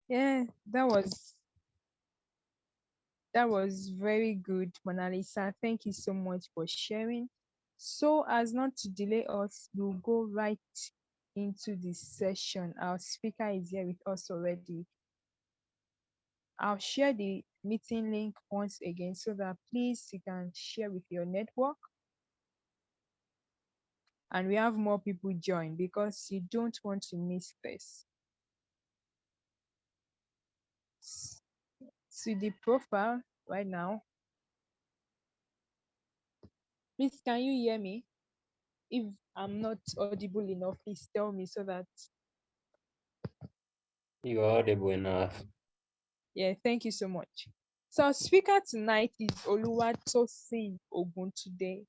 Yeah, that was very good, Mona Lisa. Thank you so much for sharing. So as not to delay us, we'll go right into this session. Our speaker is here with us already. I'll share the meeting link once again so that please you can share with your network and we have more people join because you don't want to miss this. To the profile right now, please can you hear me? If I'm not audible enough, please tell me so that. You are audible enough. Yeah, thank you so much. So our speaker tonight is Oluwatosin Oguntunde.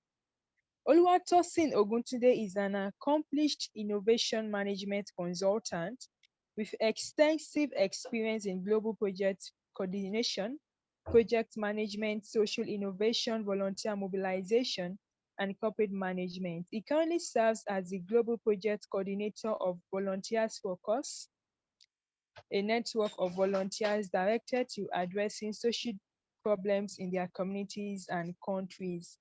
Oluwatosin Oguntunde is an accomplished innovation management consultant with extensive experience in global project coordination, project management, social innovation, volunteer mobilization, and corporate management. He currently serves as the global project coordinator of Volunteers for Cause, a network of volunteers directed to addressing social problems in their communities and countries.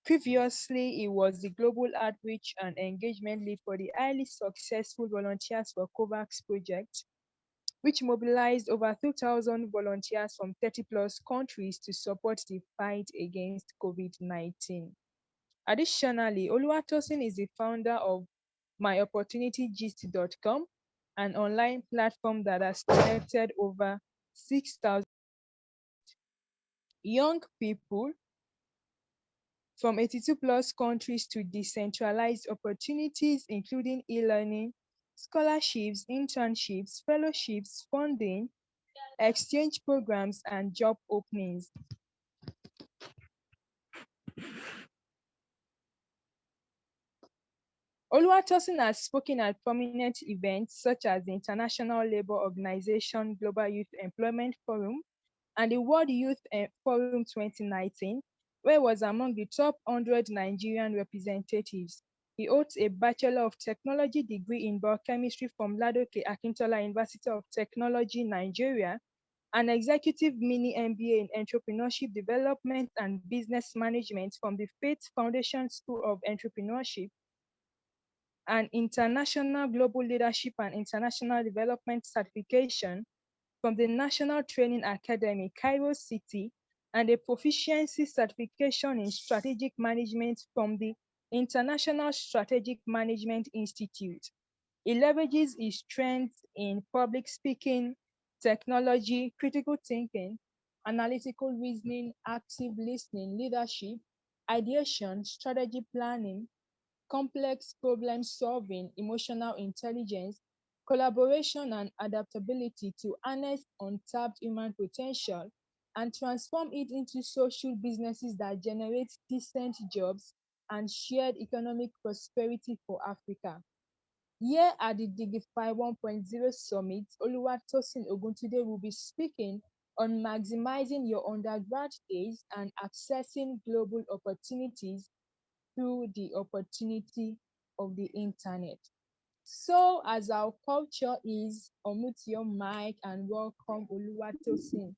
Previously, he was the global outreach and engagement lead for the highly successful Volunteers for COVAX project, which mobilized over 2,000 volunteers from 30 plus countries to support the fight against COVID 19. Additionally, Oluwatosin is the founder of myopportunitygist.com, an online platform that has connected over 6,000 young people from 82 plus countries to decentralized opportunities, including e learning, scholarships, internships, fellowships, funding, exchange programs, and job openings. Oluwatosin has spoken at prominent events such as the International Labour Organization Global Youth Employment Forum and the World Youth Forum 2019, where he was among the top 100 Nigerian representatives. He holds a Bachelor of Technology degree in biochemistry from Ladoke Akintola University of Technology, Nigeria, an executive mini MBA in entrepreneurship development and business management from the Faith Foundation School of Entrepreneurship, an international global leadership and international development certification from the National Training Academy, Cairo City, and a proficiency certification in strategic management from the International Strategic Management Institute. He leverages his strengths in public speaking, technology, critical thinking, analytical reasoning, active listening, leadership, ideation, strategy planning, complex problem solving, emotional intelligence, collaboration, and adaptability to harness untapped human potential and transform it into social businesses that generate decent jobs and shared economic prosperity for Africa. Here at the Digify 1.0 Summit, Oluwatosin Oguntunde will be speaking on maximizing your undergrad days and accessing global opportunities through the opportunity of the internet. So, as our culture is, unmute your mic and welcome Oluwatosin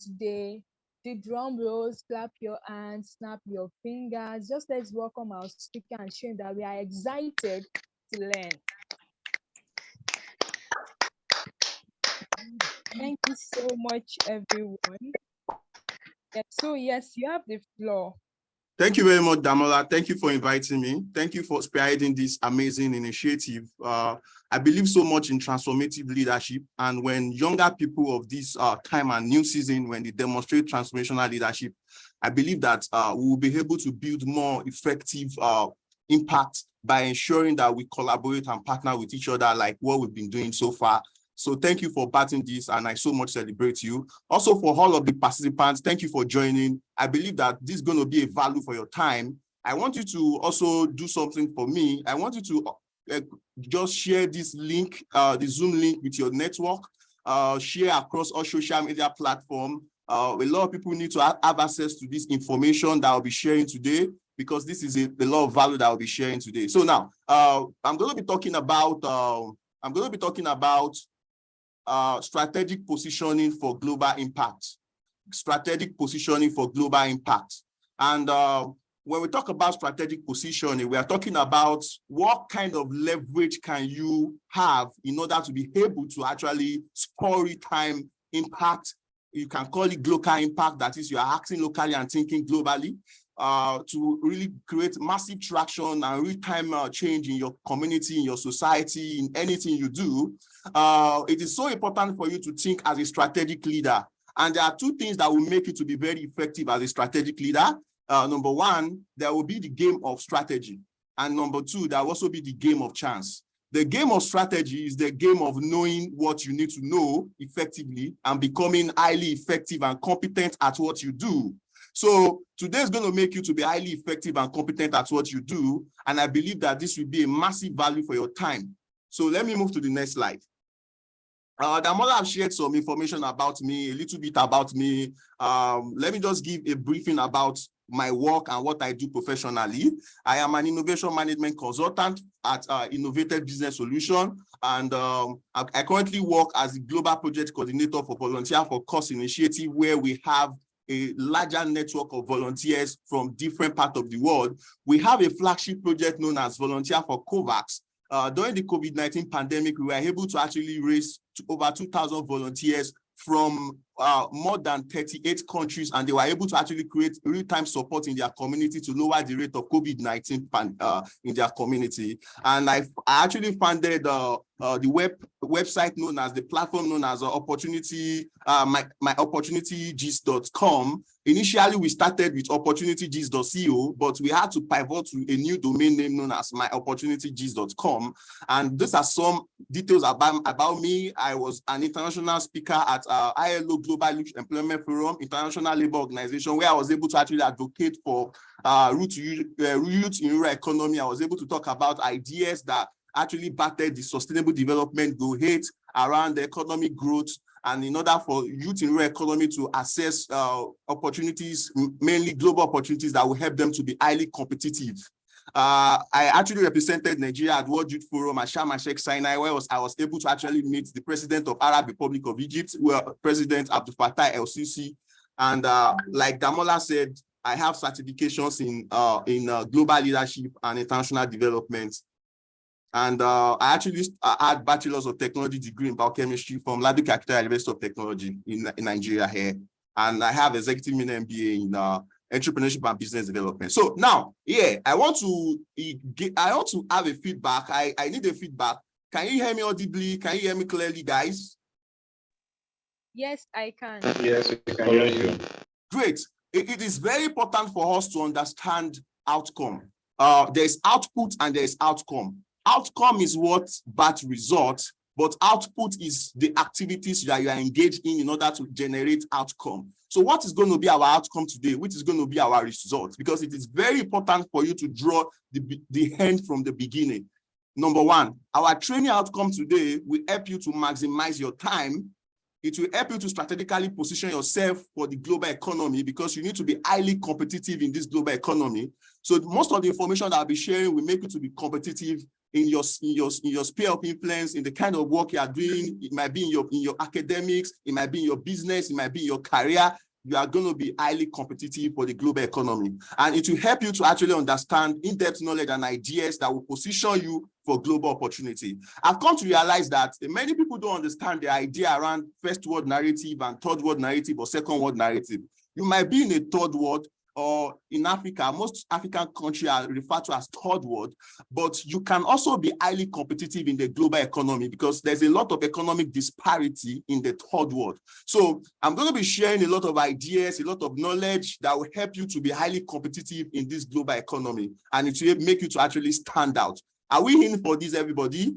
today. The drum rolls, clap your hands, snap your fingers. Just let's welcome our speaker and show him that we are excited to learn. Thank you so much, everyone. Yes, you have the floor. Thank you very much, Damola. Thank you for inviting me. Thank you for spearheading this amazing initiative. I believe so much in transformative leadership. And when younger people of this time and new season, when they demonstrate transformational leadership, I believe that we will be able to build more effective impact by ensuring that we collaborate and partner with each other like what we've been doing so far. So thank you for batting this, and I so much celebrate you. Also, for all of the participants, thank you for joining. I believe that this is going to be a value for your time. I want you to also do something for me. I want you to just share this link, the Zoom link with your network, share across all social media platforms. A lot of people need to have access to this information that I'll be sharing today, because this is a lot of value that I'll be sharing today. So now, I'm going to be talking about strategic positioning for global impact. Strategic positioning for global impact. And when we talk about strategic positioning, we are talking about what kind of leverage can you have in order to be able to actually spur time impact. You can call it local impact, that is, you are acting locally and thinking globally, to really create massive traction and real-time change in your community, in your society, in anything you do. It is so important for you to think as a strategic leader. And there are two things that will make you to be very effective as a strategic leader. Number one, there will be the game of strategy. And number two, there will also be the game of chance. The game of strategy is the game of knowing what you need to know effectively and becoming highly effective and competent at what you do. So today is going to make you to be highly effective and competent at what you do. And I believe that this will be a massive value for your time. So let me move to the next slide. Damola have shared some information about me, a little bit about me. Let me just give a briefing about my work and what I do professionally. I am an innovation management consultant at Innovative Business Solution, and I currently work as the global project coordinator for Volunteer for Cause initiative, where we have a larger network of volunteers from different parts of the world. We have a flagship project known as Volunteer for COVAX. During the COVID-19 pandemic, we were able to actually raise over 2,000 volunteers from more than 38 countries, and they were able to actually create real-time support in their community to lower the rate of COVID-19 in their community. And I actually funded the website known as, the platform known as myopportunitygist.com. Initially, we started with opportunitygist.co, but we had to pivot to a new domain name known as myopportunitygist.com. And these are some details about me. I was an international speaker at ILO Global Youth Employment Forum, International Labour Organization, where I was able to actually advocate for youth in rural economy. I was able to talk about ideas that actually battered the Sustainable Development Goal 8 around the economic growth, and in order for youth in rural economy to access opportunities, mainly global opportunities that will help them to be highly competitive. I actually represented Nigeria at World Youth Forum at Sharm el-Sheikh, Sinai, where I was able to actually meet the president of Arab Republic of Egypt, President Abdel Fattah el-Sisi. And like Damola said, I have certifications in global leadership and international development. And I actually had Bachelor's of Technology degree in biochemistry from Ladoke Akita University of Technology in Nigeria here. And I have executive MBA in entrepreneurship and business development. So now, yeah, I want to have a feedback. I need a feedback. Can you hear me audibly? Can you hear me clearly, guys? Yes, I can. Yes, we can hear you. Great. It is very important for us to understand outcome. There's output and there's outcome. Outcome is what bad result, but output is the activities that you are engaged in order to generate outcome. So what is going to be our outcome today? Which is going to be our result? Because it is very important for you to draw the end from the beginning. Number one, our training outcome today will help you to maximize your time. It will help you to strategically position yourself for the global economy, because you need to be highly competitive in this global economy. So most of the information that I'll be sharing will make you to be competitive in your sphere of influence, in the kind of work you are doing. It might be in your academics, it might be in your business, it might be in your career. You are going to be highly competitive for the global economy. And it will help you to actually understand in-depth knowledge and ideas that will position you for global opportunity. I've come to realize that many people don't understand the idea around first world narrative and third world narrative or second world narrative. You might be in a third world, or in Africa, most African countries are referred to as third world, but you can also be highly competitive in the global economy, because there's a lot of economic disparity in the third world. So I'm going to be sharing a lot of ideas, a lot of knowledge that will help you to be highly competitive in this global economy, and it will make you to actually stand out. Are we in for this, everybody?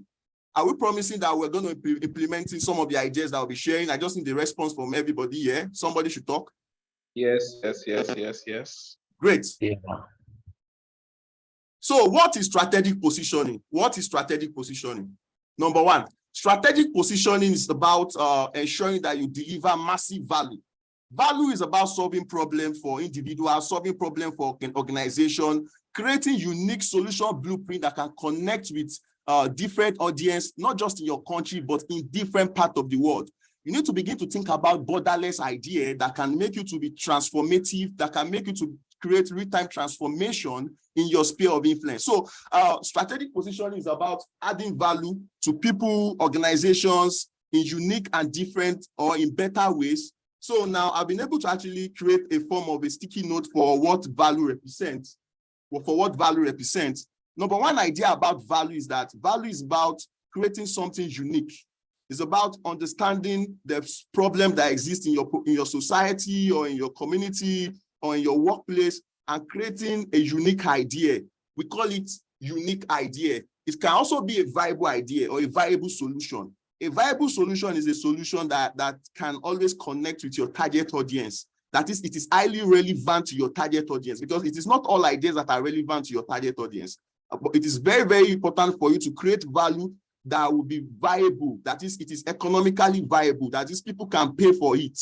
Are we promising that we're going to be implementing some of the ideas that I'll be sharing? I just need the response from everybody here. Somebody should talk. Yes. Great. Yeah. So what is strategic positioning? What is strategic positioning? Number one, strategic positioning is about ensuring that you deliver massive value. Value is about solving problems for individuals, solving problems for an organization, creating unique solution blueprint that can connect with different audience, not just in your country, but in different parts of the world. You need to begin to think about borderless idea that can make you to be transformative, that can make you to create real-time transformation in your sphere of influence. So strategic positioning is about adding value to people, organizations in unique and different or in better ways. So now I've been able to actually create a form of a sticky note for what value represents. Number one idea about value is that value is about creating something unique. It's about understanding the problem that exists in your society or in your community or in your workplace and creating a unique idea. We call it unique idea. It can also be a viable idea or a viable solution. A viable solution is a solution that can always connect with your target audience. That is, it is highly relevant to your target audience, because it is not all ideas that are relevant to your target audience. But it is very, very important for you to create value that will be viable. That is, it is economically viable. That is, people can pay for it.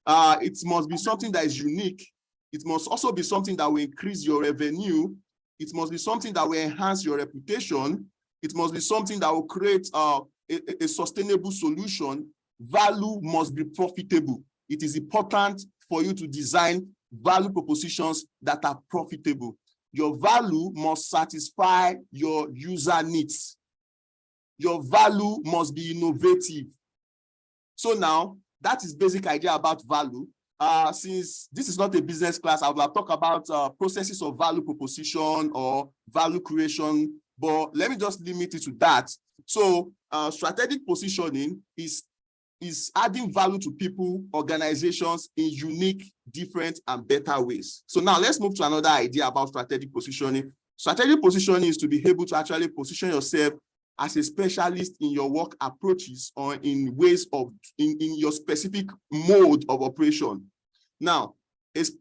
It must be something that is unique. It must also be something that will increase your revenue. It must be something that will enhance your reputation. It must be something that will create a sustainable solution. Value must be profitable. It is important for you to design value propositions that are profitable. Your value must satisfy your user needs. Your value must be innovative. So now, that is basic idea about value. Since this is not a business class, I will talk about processes of value proposition or value creation, but let me just limit it to that. So strategic positioning is adding value to people, organizations in unique, different, and better ways. So now let's move to another idea about strategic positioning. Strategic positioning is to be able to actually position yourself as a specialist in your work approaches or in ways of, in your specific mode of operation. Now,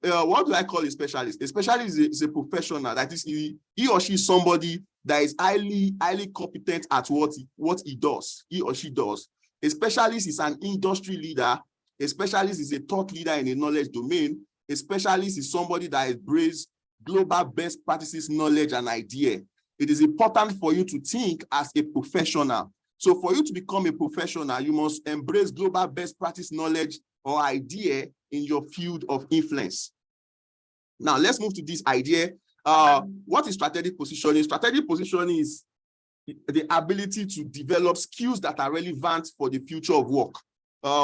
what do I call a specialist? A specialist is a professional, that is, he or she is somebody that is highly competent at what he does, he or she does. A specialist is an industry leader. A specialist is a thought leader in a knowledge domain. A specialist is somebody that embraces global best practices, knowledge, and idea. It is important for you to think as a professional. So for you to become a professional, you must embrace global best practice knowledge or idea in your field of influence. Now, let's move to this idea. What is strategic positioning? Strategic positioning is the ability to develop skills that are relevant for the future of work.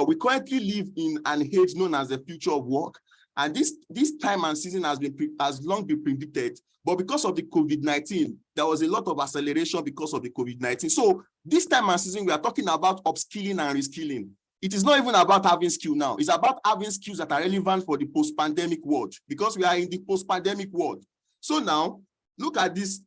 We currently live in an age known as the future of work. And this time and season has long been predicted, but because of the COVID-19, there was a lot of acceleration because of the COVID-19. So this time and season, we are talking about upskilling and reskilling. It is not even about having skill now. It's about having skills that are relevant for the post-pandemic world, because we are in the post-pandemic world. So now, look at this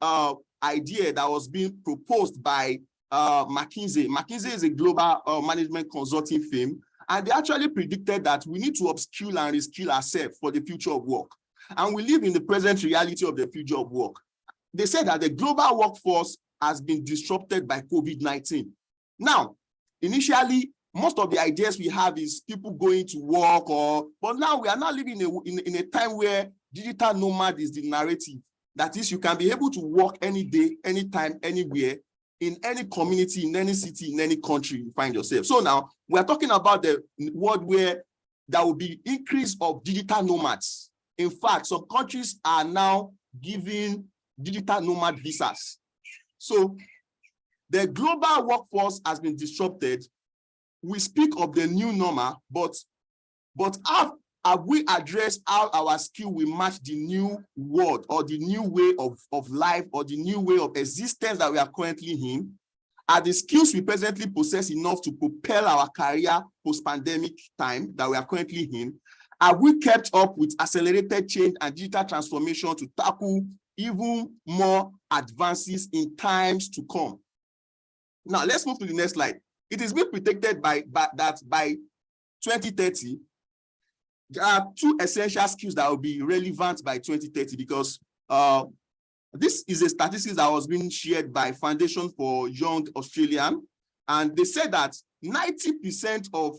idea that was being proposed by McKinsey. McKinsey is a global management consulting firm. And they actually predicted that we need to upskill and reskill ourselves for the future of work. And we live in the present reality of the future of work. They said that the global workforce has been disrupted by COVID-19. Now, initially, most of the ideas we have is people going to work, but now we are now living in a time where digital nomad is the narrative. That is, you can be able to work any day, anytime, anywhere, in any community, in any city, in any country you find yourself. So now we're talking about the world where there will be increase of digital nomads. In fact, some countries are now giving digital nomad visas. So the global workforce has been disrupted. We speak of the new normal, but have we addressed how our skill will match the new world or the new way of life or the new way of existence that we are currently in? Are the skills we presently possess enough to propel our career post-pandemic time that we are currently in? Have we kept up with accelerated change and digital transformation to tackle even more advances in times to come? Now, let's move to the next slide. It is being predicted that by 2030, there are two essential skills that will be relevant by 2030, because this is a statistic that was being shared by Foundation for Young Australian, and they said that 90% of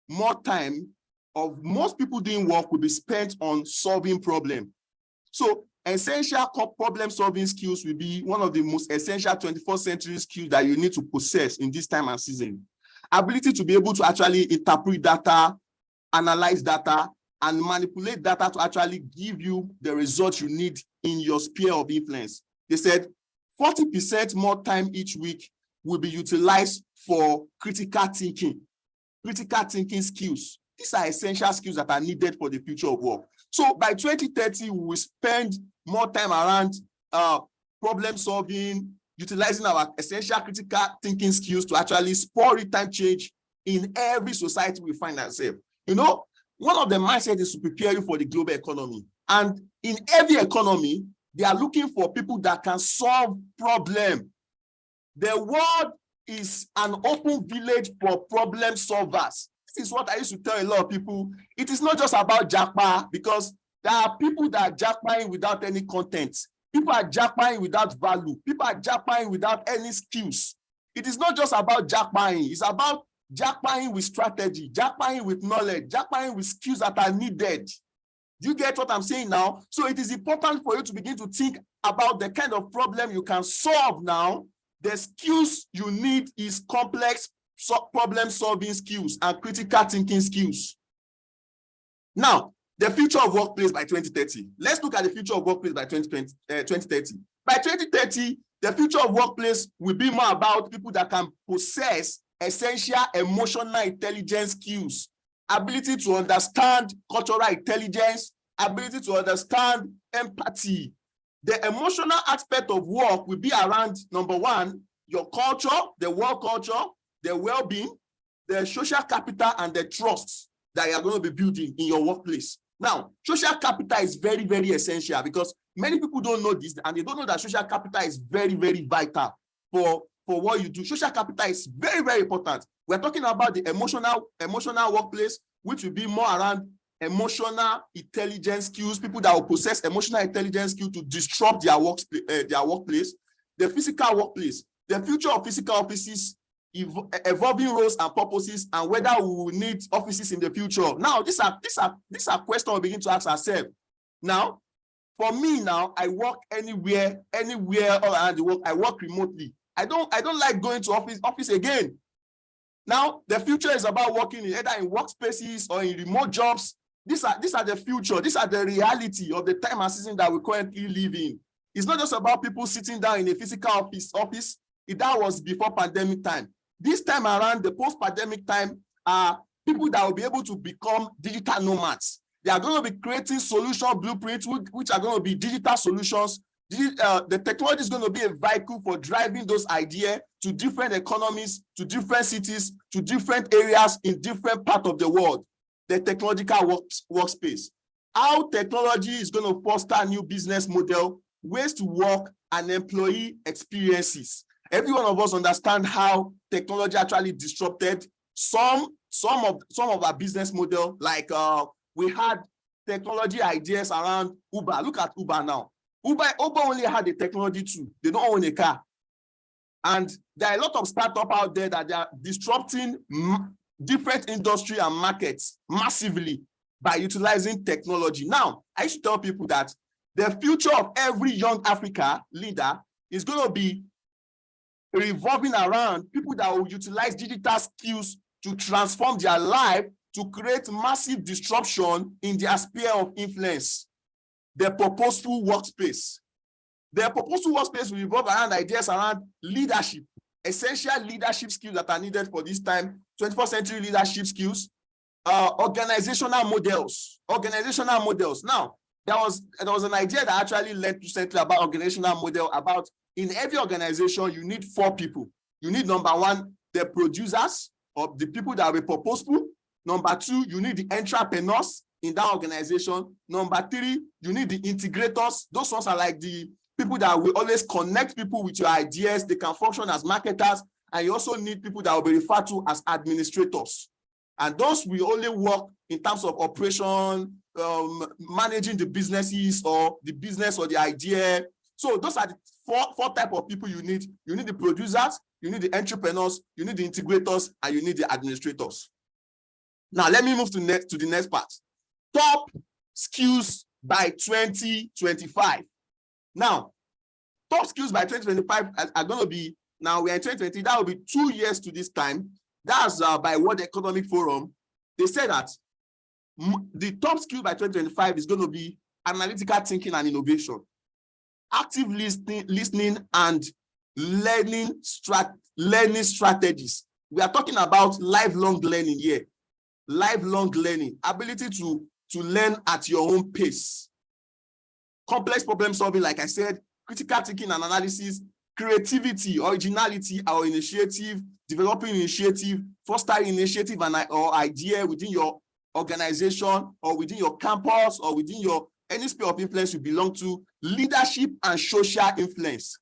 more time of most people doing work will be spent on solving problems. So essential problem-solving skills will be one of the most essential 21st century skills that you need to possess in this time and season. Ability to be able to actually interpret data, analyze data, and manipulate data to actually give you the results you need in your sphere of influence. They said 40% more time each week will be utilized for critical thinking skills. These are essential skills that are needed for the future of work. So by 2030, we will spend more time around problem solving, utilizing our essential critical thinking skills to actually spur real-time change in every society we find ourselves. You know, one of the mindsets is to prepare you for the global economy. And in every economy, they are looking for people that can solve problems. The world is an open village for problem solvers. This is what I used to tell a lot of people. It is not just about jackpot, because there are people that are jackpotting without any content. People are jackpotting without value. People are jackpotting without any skills. It is not just about jackpotting. It's about jackpotting with strategy, jackpotting with knowledge, jackpotting with skills that are needed. Do you get what I'm saying now? So it is important for you to begin to think about the kind of problem you can solve now. The skills you need is complex problem-solving skills and critical thinking skills. Now, the future of workplace by 2030. Let's look at the future of workplace by 2030. By 2030, the future of workplace will be more about people that can possess essential emotional intelligence skills, ability to understand cultural intelligence, ability to understand empathy. The emotional aspect of work will be around, number one, your culture, the work culture, the well-being, the social capital, and the trust that you are going to be building in your workplace. Now, social capital is very, very essential because many people don't know this, and they don't know that social capital is very, very vital for what you do. Social capital is very, very important. We're talking about the emotional workplace, which will be more around emotional intelligence skills, people that will possess emotional intelligence skills to disrupt their workplace. The physical workplace, the future of physical offices, evolving roles and purposes, and whether we will need offices in the future. Now, these are questions we begin to ask ourselves. Now, for me now, I work anywhere all around the world. I work remotely. I don't like going to office again. Now, the future is about working either in workspaces or in remote jobs. These are the future. These are the reality of the time and season that we currently live in. It's not just about people sitting down in a physical office. That was before pandemic time. This time around, the post-pandemic time, are people that will be able to become digital nomads. They are going to be creating solution blueprints, which are going to be digital solutions. The technology is going to be a vehicle for driving those ideas to different economies, to different cities, to different areas in different parts of the world. The technological workspace. How technology is going to foster new business model, ways to work, and employee experiences. Every one of us understand how technology actually disrupted some of our business model. Like we had technology ideas around Uber. Look at Uber now. Uber only had the technology too. They don't own a car. And there are a lot of startups out there that they are disrupting different industry and markets massively by utilizing technology. Now, I should tell people that the future of every young Africa leader is going to be revolving around people that will utilize digital skills to transform their life, to create massive disruption in their sphere of influence. The purposeful workspace. The purposeful workspace will revolve around ideas around leadership, essential leadership skills that are needed for this time, 21st century leadership skills, organizational models. Now, there was an idea that actually led recently about organizational model, about in every organization, you need 4 people. You need, number one, the producers, or the people that will be purposeful. Number 2, you need the entrepreneurs in that organization. Number 3, you need the integrators. Those ones are like the people that will always connect people with your ideas. They can function as marketers. And you also need people that will be referred to as administrators. And those will only work in terms of operation, managing the businesses or the business or the idea. So those are the four types of people you need. You need the producers, you need the entrepreneurs, you need the integrators, and you need the administrators. Now, let me move to the next part. Top skills by 2025. Now, top skills by 2025 are going to be, now we are in 2020, that will be 2 years to this time. That's by World Economic Forum. They said that the top skill by 2025 is going to be analytical thinking and innovation, active listening and learning strategies. We are talking about lifelong learning here. Lifelong learning, ability to learn at your own pace. Complex problem solving, like I said, critical thinking and analysis, creativity, originality, or initiative, developing initiative, fostering initiative and or idea within your organization or within your campus or within your any sphere of influence you belong to, leadership and social influence.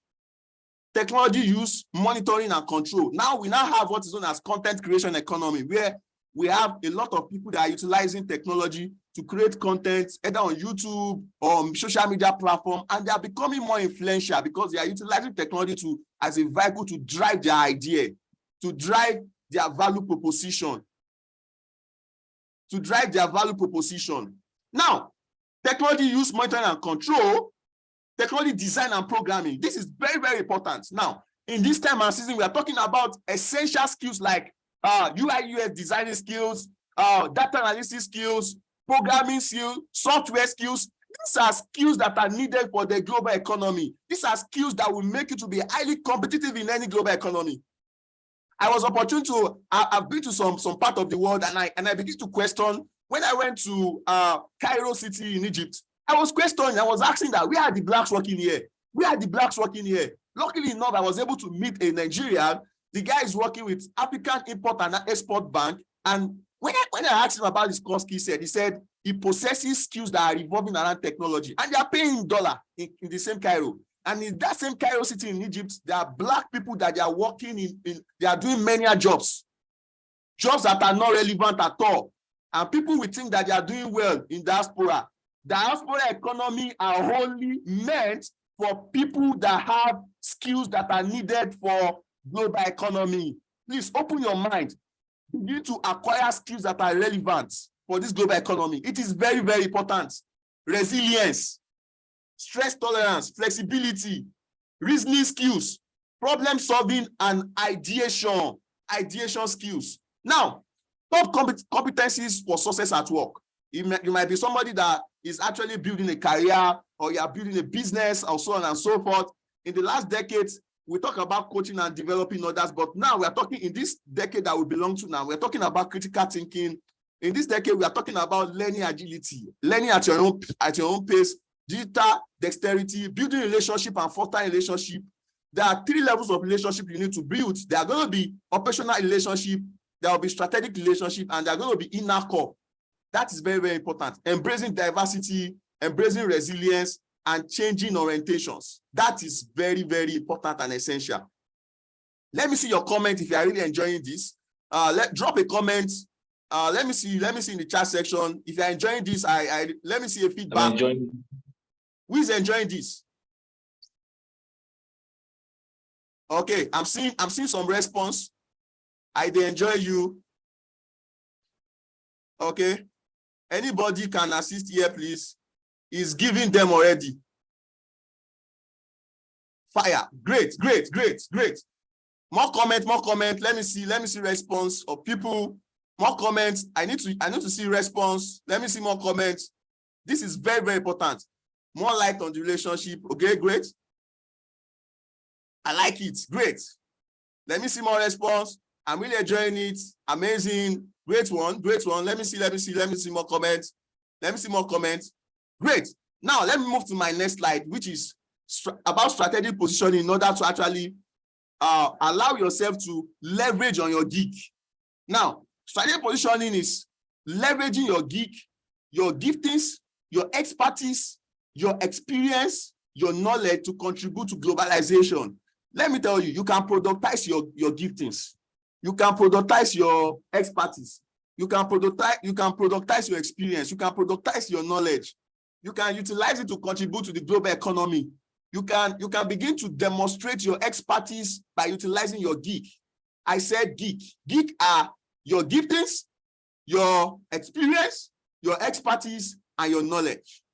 Technology use, monitoring and control. Now we have what is known as content creation economy, where we have a lot of people that are utilizing technology to create content either on YouTube or social media platform, and they are becoming more influential because they are utilizing technology as a vehicle to drive their idea, to drive their value proposition. Now, technology use, monitoring and control, technology design and programming. This is very, very important. Now, in this time and season, we are talking about essential skills like UI, UX designing skills, data analysis skills, programming skills, software skills. These are skills that are needed for the global economy. These are skills that will make you to be highly competitive in any global economy. I was opportune to, I've been to some part of the world, and I began to question. When I went to Cairo city in Egypt, I was questioning, I was asking that, where are the blacks working here? Where are the blacks working here? Luckily enough, I was able to meet a Nigerian. The guy is working with African Import and Export Bank. And when I asked him about his core skill set, he said he possesses skills that are revolving around technology. And they are paying dollar in the same Cairo. And in that same Cairo city in Egypt, there are black people that they are working they are doing many jobs that are not relevant at all. And people will think that they are doing well in diaspora. Diaspora economy are only meant for people that have skills that are needed for global economy. Please open your mind. You need to acquire skills that are relevant for this global economy. It is very, very important. Resilience, stress tolerance, flexibility, reasoning skills, problem solving, and ideation skills. Now, top competencies for success at work. You might be somebody that is actually building a career, or you are building a business, or so on and so forth. In the last decades, we talk about coaching and developing others, but now we are talking in this decade that we belong to now, we're talking about critical thinking. In this decade, we are talking about learning agility, learning at your own pace, digital dexterity, building relationship and fostering relationship. There are 3 levels of relationship you need to build. There are going to be operational relationship, there will be strategic relationship, and there are going to be inner core. That is very, very important. Embracing diversity, embracing resilience, and changing orientations. That is very, very important and essential. Let me see your comment if you are really enjoying this. Drop a comment. Let me see in the chat section. If you are enjoying this, let me see a feedback. I'm enjoying. Who is enjoying this? Okay, I'm seeing some response. I enjoy you. Okay. Anybody can assist here, please. Is giving them already. Fire. Great. More comment. Let me see response of people. More comments. I need to see response. Let me see more comments. This is very, very important. More light on the relationship. Okay, great. I like it. Great. Let me see more response. I'm really enjoying it. Amazing. Great one. Let me see more comments. Great. Now let me move to my next slide, which is about strategic positioning in order to actually allow yourself to leverage on your gig. Now, strategic positioning is leveraging your gig, your giftings, your expertise, your experience, your knowledge to contribute to globalization. Let me tell you, you can productize your giftings. You can productize your expertise. You can productize your experience. You can productize your knowledge. You can utilize it to contribute to the global economy. You can begin to demonstrate your expertise by utilizing your gig. I said gig. Gig are your giftings, your experience, your expertise, and your knowledge.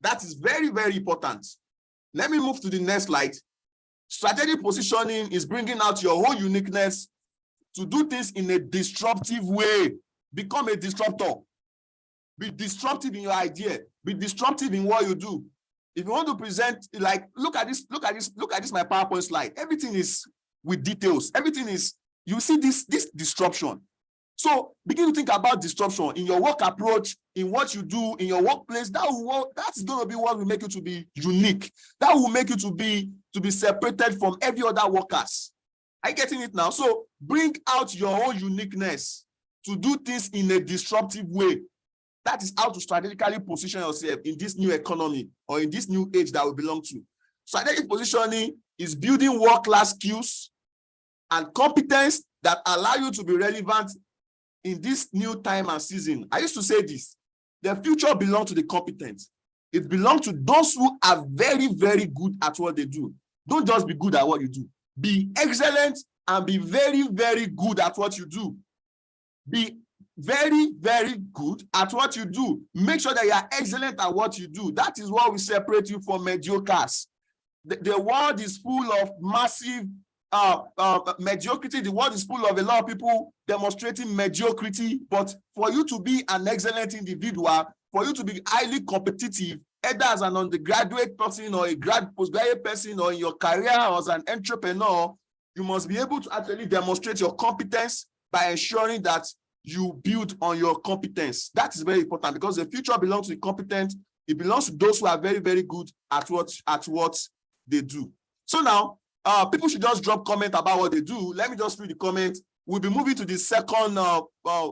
That is very, very important. Let me move to the next slide. Strategic positioning is bringing out your whole uniqueness to do things in a disruptive way. Become a disruptor. Be disruptive in your idea. Be disruptive in what you do. If you want to present, like, look at this, my PowerPoint slide. Everything is with details. Everything is, you see this disruption. So begin to think about disruption in your work approach, in what you do, in your workplace. That's going to be what will make you to be unique. That will make you to be separated from every other workers. Are you getting it now? So bring out your own uniqueness to do things in a disruptive way. That is how to strategically position yourself in this new economy or in this new age that we belong to. Strategic positioning is building world-class skills and competence that allow you to be relevant in this new time and season. I used to say this: the future belongs to the competent. It belongs to those who are very, very good at what they do. Don't just be good at what you do. Be excellent and be very, very good at what you do. Be very, very good at what you do. Make sure that you are excellent at what you do. That is what will separate you from mediocres. The world is full of massive mediocrity. The world is full of a lot of people demonstrating mediocrity. But for you to be an excellent individual, for you to be highly competitive, either as an undergraduate person or a postgraduate person or in your career or as an entrepreneur, you must be able to actually demonstrate your competence by ensuring that you build on your competence. That is very important because the future belongs to the competent. It belongs to those who are very, very good at what they do. So now, people should just drop comment about what they do. Let me just read the comment. We'll be moving to the second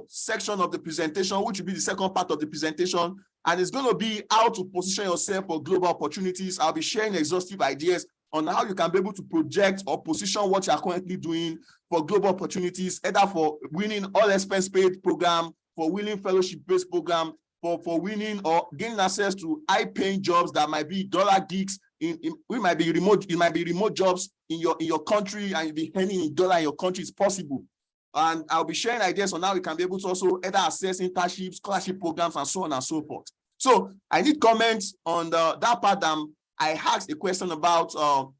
section of the presentation, which will be the second part of the presentation. And it's going to be how to position yourself for global opportunities. I'll be sharing exhaustive ideas on how you can be able to project or position what you are currently doing for global opportunities, either for winning all expense paid program, for winning fellowship-based program, for winning or gaining access to high-paying jobs that might be dollar gigs. It might be remote jobs in your country, and you'll be earning in dollar in your country. It's possible. And I'll be sharing ideas on how we can be able to also either access internships, scholarship programs, and so on and so forth. So I need comments on that part. I asked a question about. So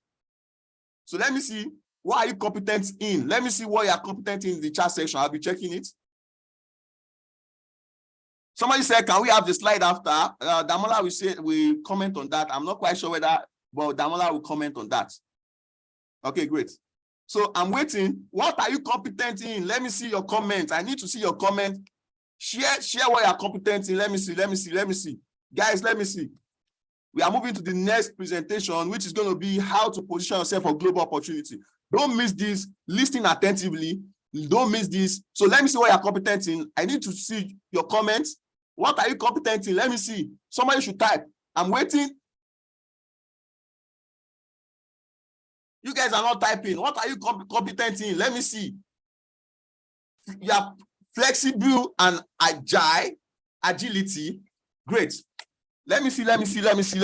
let me see. What are you competent in? Let me see what you are competent in the chat section. I'll be checking it. Somebody said, can we have the slide after? Damola will comment on that. I'm not quite sure whether, but Damola will comment on that. Okay, great. So I'm waiting. What are you competent in? Let me see your comment. I need to see your comment. Share what you are competent in. Let me see. Guys, let me see. We are moving to the next presentation, which is going to be how to position yourself for global opportunity. Don't miss this. Listen attentively. Don't miss this. So let me see what you're competent in. I need to see your comments. What are you competent in? Let me see. Somebody should type. I'm waiting. You guys are not typing. What are you competent in? Let me see. You are flexible and agility. Great. Let me see. I'm waiting. Let me see.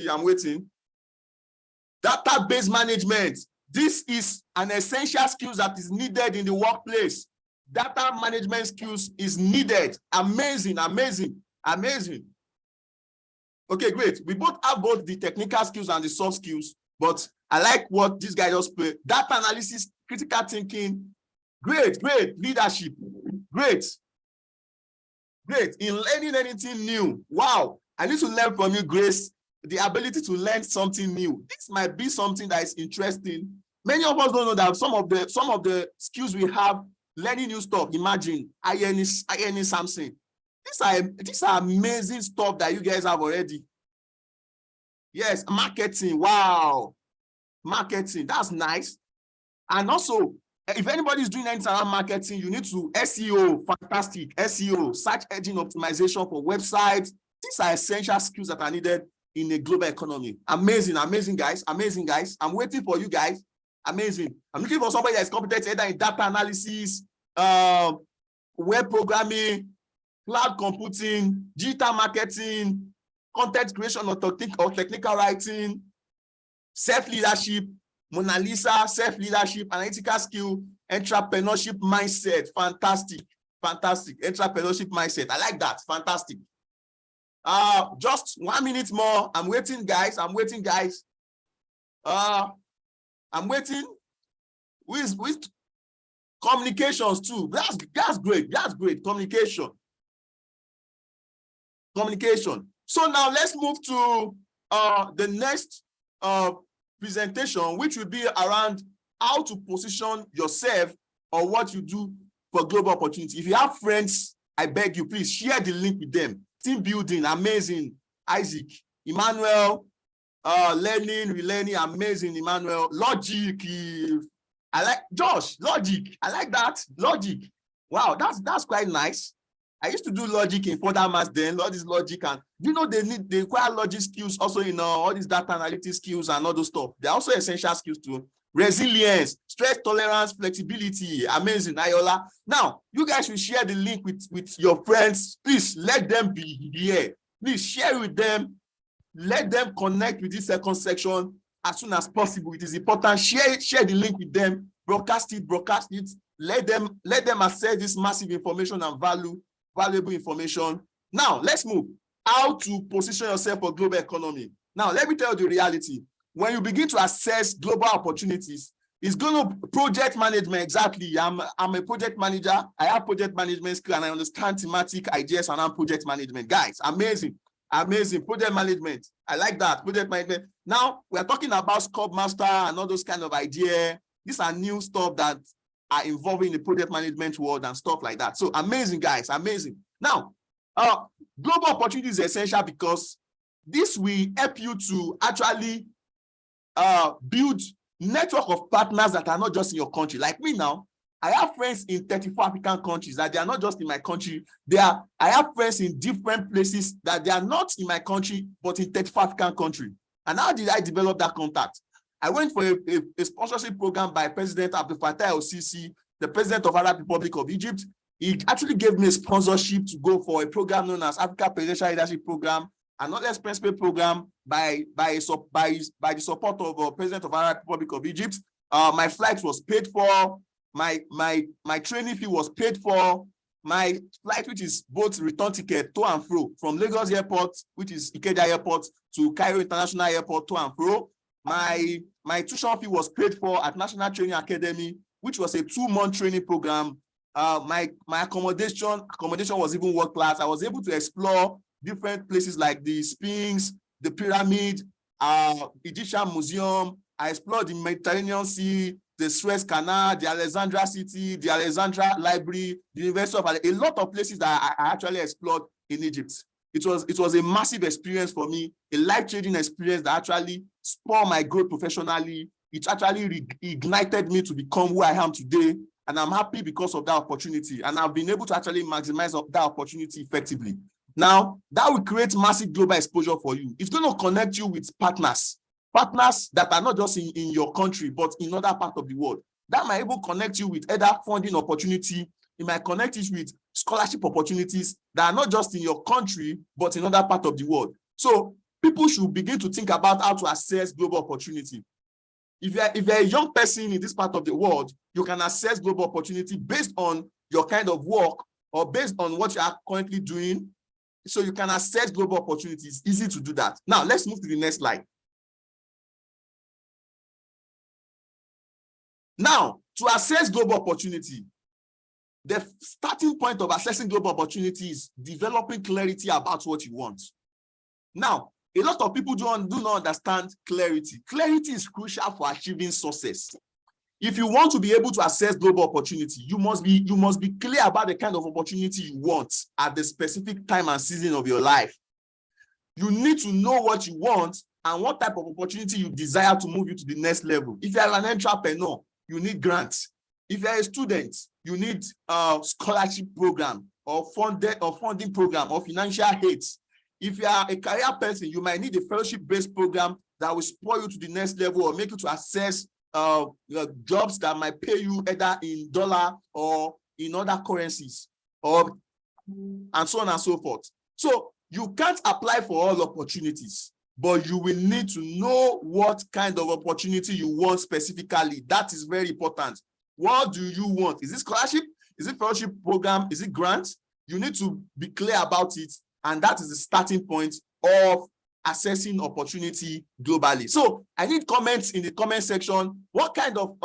I'm waiting. Database management. This is an essential skill that is needed in the workplace. Data management skills is needed. Amazing. Okay, great. We both have both the technical skills and the soft skills, but I like what this guy just played. Data analysis, critical thinking. Great. Leadership. Great. In learning anything new. Wow. I need to learn from you, Grace. The ability to learn something new. This might be something that is interesting. Many of us don't know that some of the skills we have, learning new stuff. Imagine ironing something. These are amazing stuff that you guys have already. Yes, marketing. Wow. Marketing. That's nice. And also, if anybody is doing anything around marketing, you need to SEO. Fantastic. SEO, search engine optimization for websites. These are essential skills that are needed in a global economy. Amazing guys. I'm waiting for you guys. Amazing. I'm looking for somebody that is competent either in data analysis, web programming, cloud computing, digital marketing, content creation or technical writing, self-leadership, Mona Lisa, self-leadership, analytical skill, entrepreneurship mindset. Fantastic. Fantastic. Entrepreneurship mindset. I like that. Fantastic. Just 1 minute more. I'm waiting, guys. I'm waiting. With communications too. That's great. That's great. Communication. So now let's move to the next presentation, which will be around how to position yourself or what you do for global opportunity. If you have friends, I beg you, please share the link with them. Team building, amazing. Isaac, Emmanuel, learning, relearning, amazing. Emmanuel, logic. I like Josh, logic. I like that. Logic. Wow, that's quite nice. I used to do logic in further maths then, all this logic, and you know they require logic skills also in all these data analytics skills and all those stuff. They're also essential skills too. Resilience, stress tolerance, flexibility, amazing, Ayola. Now, you guys should share the link with your friends. Please let them be here. Please share with them. Let them connect with this second section as soon as possible. It is important. Share the link with them. Broadcast it. Let them access this massive information and valuable information. Now, let's move. How to position yourself for global economy. Now, let me tell you the reality. When you begin to assess global opportunities, it's going to project management. Exactly. I'm a project manager. I have project management skill and I understand thematic ideas and I'm project management. Guys, amazing. Project management. I like that. Project management. Now, we're talking about scope master and all those kind of ideas. These are new stuff that are involving the project management world and stuff like that. So amazing, guys. Amazing. Now, global opportunity is essential because this will help you to actually build network of partners that are not just in your country. Like me now, I have friends in 34 African countries that they are not just in my country. I have friends in different places that they are not in my country, but in 34 African countries. And how did I develop that contact? I went for a sponsorship program by President Abdel Fattah el-Sisi, the President of Arab Republic of Egypt. He actually gave me a sponsorship to go for a program known as Africa Presidential Leadership Program, another expense pay program by the support of President of Arab Republic of Egypt. My flight was paid for. My training fee was paid for. My flight, which is both return ticket to and fro from Lagos Airport, which is Ikeja Airport, to Cairo International Airport to and fro. My tuition fee was paid for at National Training Academy, which was a 2-month training program. My accommodation was even world class. I was able to explore different places like the Sphinx, the Pyramid, Egyptian Museum. I explored the Mediterranean Sea, the Suez Canal, the Alexandria City, the Alexandria Library, the University of a lot of places that I actually explored in Egypt. It was a massive experience for me, a life-changing experience that actually spurred my growth professionally. It actually ignited me to become who I am today. And I'm happy because of that opportunity. And I've been able to actually maximize that opportunity effectively. Now, that will create massive global exposure for you. It's going to connect you with partners that are not just in your country, but in other parts of the world. That might even connect you with either funding opportunity. It might connect you with scholarship opportunities that are not just in your country, but in other parts of the world. So people should begin to think about how to access global opportunity. If you're a young person in this part of the world, you can access global opportunity based on your kind of work or based on what you are currently doing. So you can access global opportunities. Easy to do that. Now, let's move to the next slide. Now, to access global opportunity, the starting point of accessing global opportunity is developing clarity about what you want. Now, a lot of people do not understand clarity. Clarity is crucial for achieving success. If you want to be able to access global opportunity, you must be clear about the kind of opportunity you want at the specific time and season of your life. You need to know what you want and what type of opportunity you desire to move you to the next level. If you're an entrepreneur, you need grants. If you're a student, you need a scholarship program or funding program or financial aid. If you are a career person, you might need a fellowship-based program that will spur you to the next level or make you to access jobs that might pay you either in dollar or in other currencies, and so on and so forth. So you can't apply for all opportunities, but you will need to know what kind of opportunity you want specifically. That is very important. What do you want? Is it scholarship? Is it fellowship program? Is it grant? You need to be clear about it. And that is the starting point of assessing opportunity globally. So I need comments in the comment section. What kind of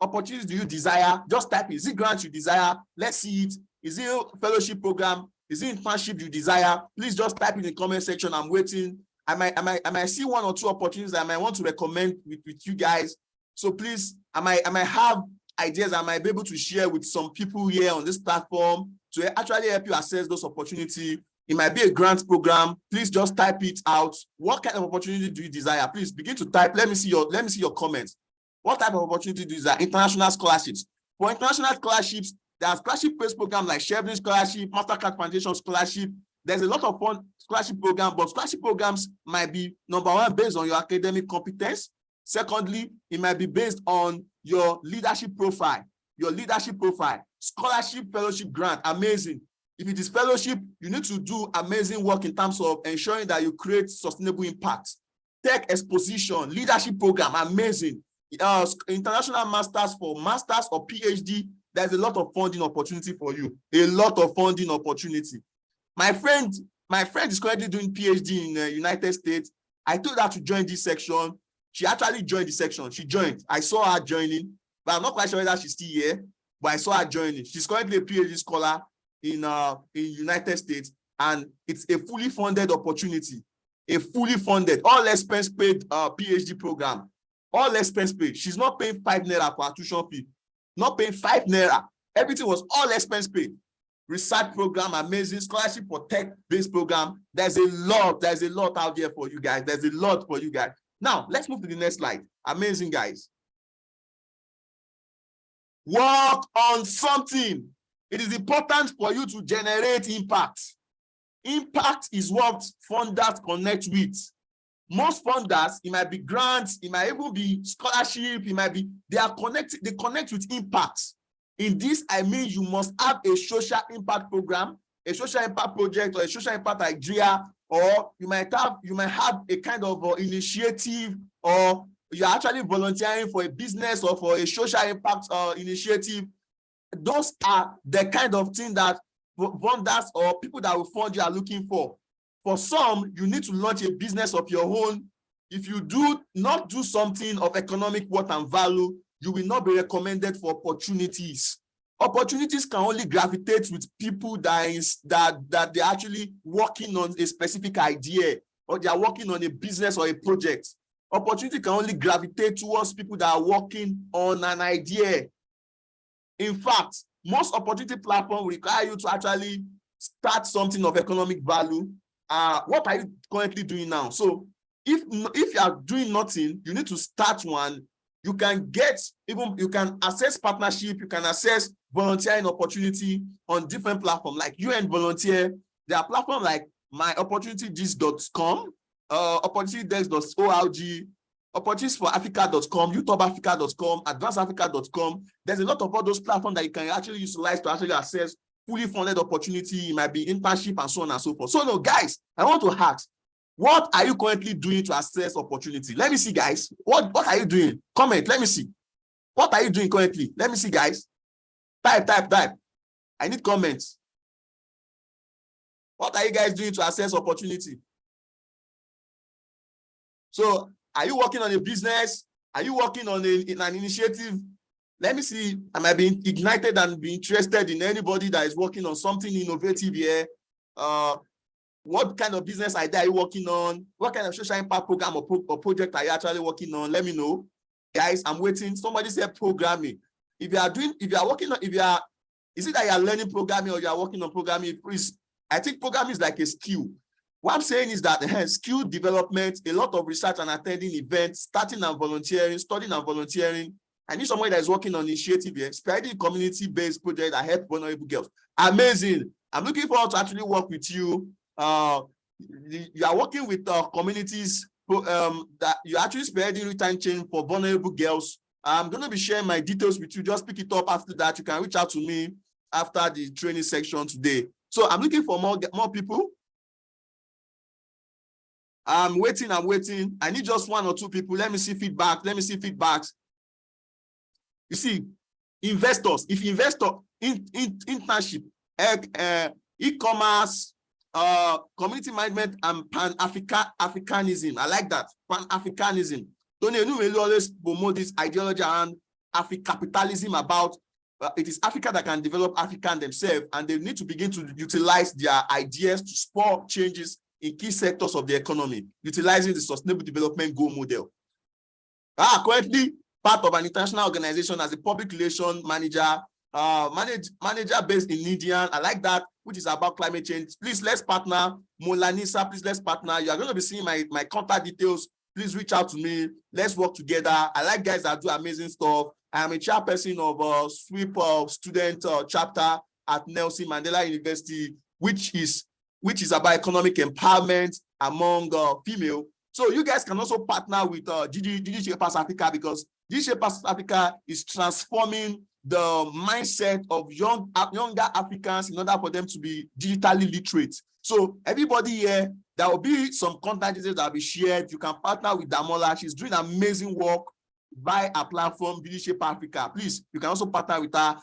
opportunities do you desire? Just type it. Is it grant you desire? Let's see it. Is it a fellowship program? Is it internship you desire? Please just type in the comment section. I'm waiting. I might see one or two opportunities that I might want to recommend with you guys. So please, I might have ideas I might be able to share with some people here on this platform to actually help you assess those opportunities. It might be a grant program. Please just type it out. What kind of opportunity do you desire? Please begin to type. Let me see your comments. What type of opportunity do you desire? International scholarships. For international scholarships, there are scholarship-based programs like Chevron Scholarship, Mastercard Foundation Scholarship. There's a lot of fun scholarship programs, but scholarship programs might be, number one, based on your academic competence. Secondly, it might be based on your leadership profile. Scholarship, fellowship, grant, amazing. If it is fellowship, you need to do amazing work in terms of ensuring that you create sustainable impact. Tech exposition, leadership program, amazing. International masters for masters or PhD, there's a lot of funding opportunity for you. A lot of funding opportunity. My friend is currently doing PhD in the United States. I told her to join this section. She actually joined the section. She joined. I saw her joining, but I'm not quite sure whether she's still here, but I saw her joining. She's currently a PhD scholar in United States, and it's a fully funded opportunity. A fully funded, all expense paid PhD program. All expense paid. She's not paying 5 naira for her tuition fee. Not paying 5 naira. Everything was all expense paid. Research program, amazing. Scholarship for tech-based program. There's a lot out there for you guys. There's a lot for you guys. Now, let's move to the next slide. Amazing, guys. Work on something. It is important for you to generate impact. Impact is what funders connect with. Most funders, it might be grants, it might even be scholarship, it might be, they connect with impact. In this, I mean, you must have a social impact program, a social impact project, or a social impact idea, or you might have a kind of initiative, or you're actually volunteering for a business or for a social impact initiative. Those are the kind of thing that funders or people that will fund you are looking for. For some, you need to launch a business of your own. If you do not do something of economic worth and value, you will not be recommended for opportunities. Opportunities can only gravitate with people that they're actually working on a specific idea, or they are working on a business or a project. Opportunity can only gravitate towards people that are working on an idea. In fact, most opportunity platforms require you to actually start something of economic value. What are you currently doing now? So if you are doing nothing, you need to start one. You can assess partnership, you can assess volunteering opportunity on different platforms like UN Volunteer. There are platforms like myopportunitydesk.com, opportunitydesk.org, opportunitiesforafrica.com, youtubeafrica.com, advanceafrica.com. There's a lot of all those platforms that you can actually utilize to actually access fully funded opportunity. It might be internship and so on and so forth. So no, guys, I want to ask, what are you currently doing to assess opportunity? Let me see, guys. What are you doing? Comment, let me see. What are you doing currently? Let me see, guys. Type. I need comments. What are you guys doing to assess opportunity? So, are you working on a business? Are you working on an initiative? Let me see. I might be ignited and be interested in anybody that is working on something innovative here. What kind of business idea are you working on? What kind of social impact program or project are you actually working on? Let me know. Guys, I'm waiting. Somebody said programming. Is it that you are learning programming or you are working on programming? Please, I think programming is like a skill. What I'm saying is that skill development, a lot of research and attending events, studying and volunteering. I need somebody that is working on initiative here, spreading community-based project that help vulnerable girls. Amazing. I'm looking forward to actually work with you. You are working with communities that you're actually spreading return chain for vulnerable girls. I'm going to be sharing my details with you. Just pick it up after that. You can reach out to me after the training section today. So I'm looking for more people. I'm waiting. I need just 1 or 2 people. Let me see feedback. You see, investors. If internship, e-commerce, community management, and Pan-Africanism. I like that, Pan-Africanism. Tony Enu always promote this ideology around Afri-capitalism about it is Africa that can develop African themselves, and they need to begin to utilize their ideas to spur changes in key sectors of the economy, utilizing the Sustainable Development Goal model. Currently part of an international organization as a public relation manager, manager based in India. I like that, which is about climate change. Please, let's partner. Molanisa, please, let's partner. You are going to be seeing my contact details. Please reach out to me. Let's work together. I like guys that do amazing stuff. I am a chairperson of SWEEP student chapter at Nelson Mandela University, which is about economic empowerment among female. So you guys can also partner with DD Shapers Africa, because DD Shapers Africa is transforming the mindset of younger Africans in order for them to be digitally literate. So everybody here, there will be some content details that will be shared. You can partner with Damola. She's doing amazing work by a platform, DD Shape Africa. Please, you can also partner with her.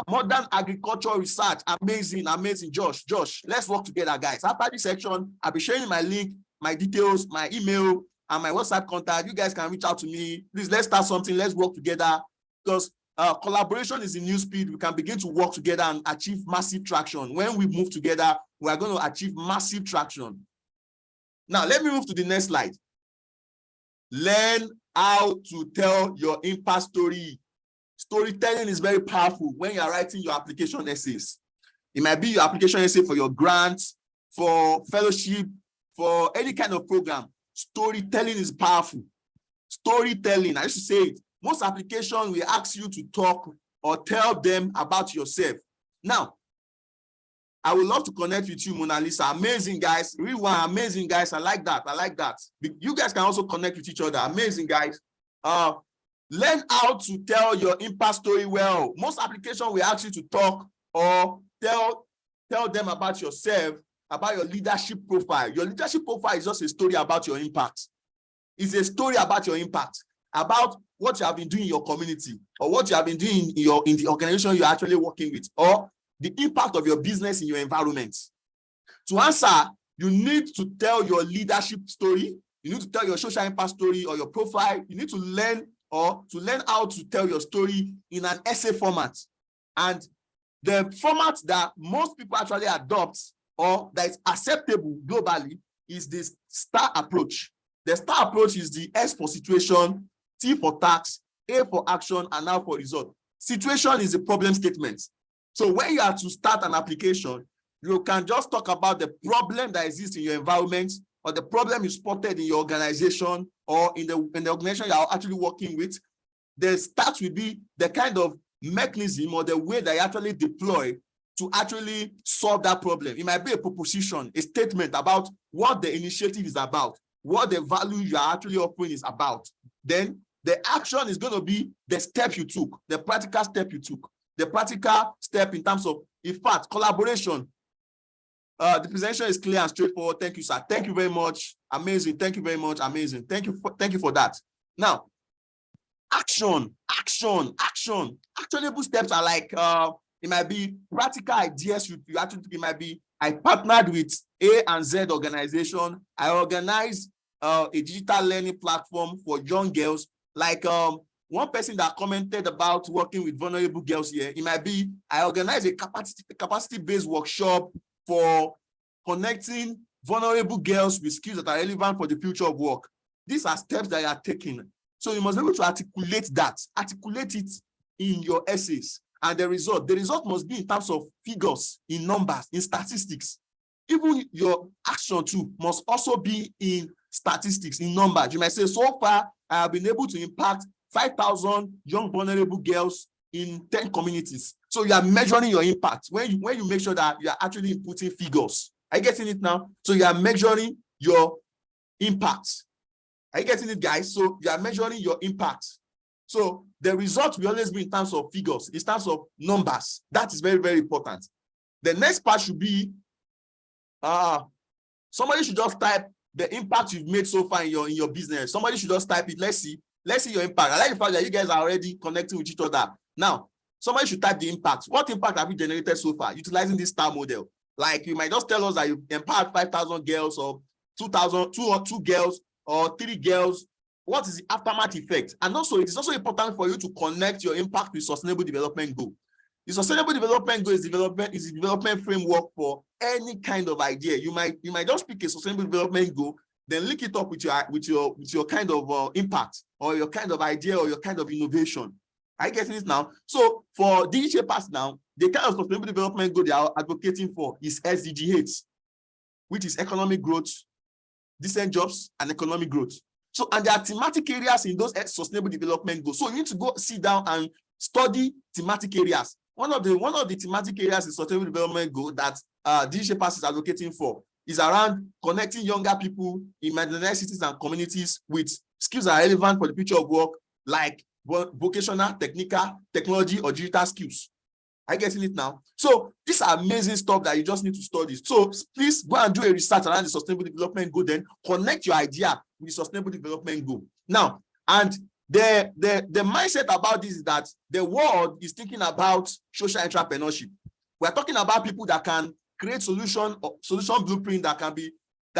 Modern agriculture research, amazing. Josh, let's work together, guys. After this section, I'll be sharing my link, my details, my email, and my WhatsApp contact. You guys can reach out to me. Please, let's start something. Let's work together, because collaboration is the new speed. We can begin to work together and achieve massive traction. When we move together, we are going to achieve massive traction. Now, let me move to the next slide. Learn how to tell your impact story. Storytelling is very powerful when you are writing your application essays. It might be your application essay for your grant, for fellowship, for any kind of program. Storytelling is powerful. Storytelling, I used to say it. Most applications will ask you to talk or tell them about yourself. Now, I would love to connect with you, Mona Lisa. Amazing, guys. Really amazing, guys. I like that. You guys can also connect with each other. Amazing, guys. Learn how to tell your impact story well. Most applications will ask you to talk or tell them about yourself, about your leadership profile. Your leadership profile is just a story about your impact. It's a story about your impact, about what you have been doing in your community, or what you have been doing in the organization you're actually working with, or the impact of your business in your environment. To answer, you need to tell your leadership story. You need to tell your social impact story or your profile. You need to learn how to tell your story in an essay format. And the format that most people actually adopt, or that is acceptable globally, is this STAR approach. The STAR approach is the S for situation, T for task, A for action, and R for result. Situation is a problem statement. So when you are to start an application, you can just talk about the problem that exists in your environment, or the problem you spotted in your organization, or in the organization you are actually working with. The start will be the kind of mechanism or the way that you actually deploy to actually solve that problem. It might be a proposition, a statement about what the initiative is about, what the value you are actually offering is about. Then the action is going to be the step you took, the practical step you took, the practical step in terms of, in fact, collaboration. The presentation is clear and straightforward. Thank you, sir. Thank you very much. Amazing. Thank you very much. Amazing. Thank you for that. Now, action. Actionable steps are like, it might be practical ideas. You actually, it might be, I partnered with A and Z organization. I organized a digital learning platform for young girls. Like one person that commented about working with vulnerable girls here, it might be, I organized a capacity-based workshop for connecting vulnerable girls with skills that are relevant for the future of work. These are steps that you are taking. So you must be able to articulate it in your essays. And the result must be in terms of figures, in numbers, in statistics. Even your action too must also be in statistics, in numbers. You might say, so far, I have been able to impact 5,000 young vulnerable girls in 10 communities. So you are measuring your impact when you make sure that you are actually inputting figures. Are you getting it now? So you are measuring your impact. Are you getting it, guys? So you are measuring your impact. So the result will always be in terms of figures, in terms of numbers. That is very, very important. The next part should be, somebody should just type the impact you've made so far in your business. Somebody should just type it. Let's see your impact. I like the fact that you guys are already connecting with each other. Now, somebody should type the impact. What impact have you generated so far utilizing this star model? Like, you might just tell us that you empowered 5,000 girls or 2,000, two girls or 3 girls. What is the aftermath effect? And also, it is also important for you to connect your impact with sustainable development goal. The sustainable development goal is a development framework for any kind of idea. You might just pick a sustainable development goal, then link it up with your kind of impact, or your kind of idea, or your kind of innovation. Are you getting it now? So for DHA Pass now, the kind of sustainable development goal they are advocating for is SDG8, which is economic growth, decent jobs, and economic growth. So, and there are thematic areas in those sustainable development goals. So you need to go sit down and study thematic areas. One of the thematic areas in sustainable development goal that DHA Pass is advocating for is around connecting younger people in marginalized cities and communities with skills that are relevant for the future of work, like vocational, technical, technology, or digital skills. Are you getting it now? So these are amazing stuff that you just need to study. So please go and do a research around the sustainable development goal, then connect your idea with the sustainable development goal. Now, and the mindset about this is that the world is thinking about social entrepreneurship. We're talking about people that can create solution blueprint that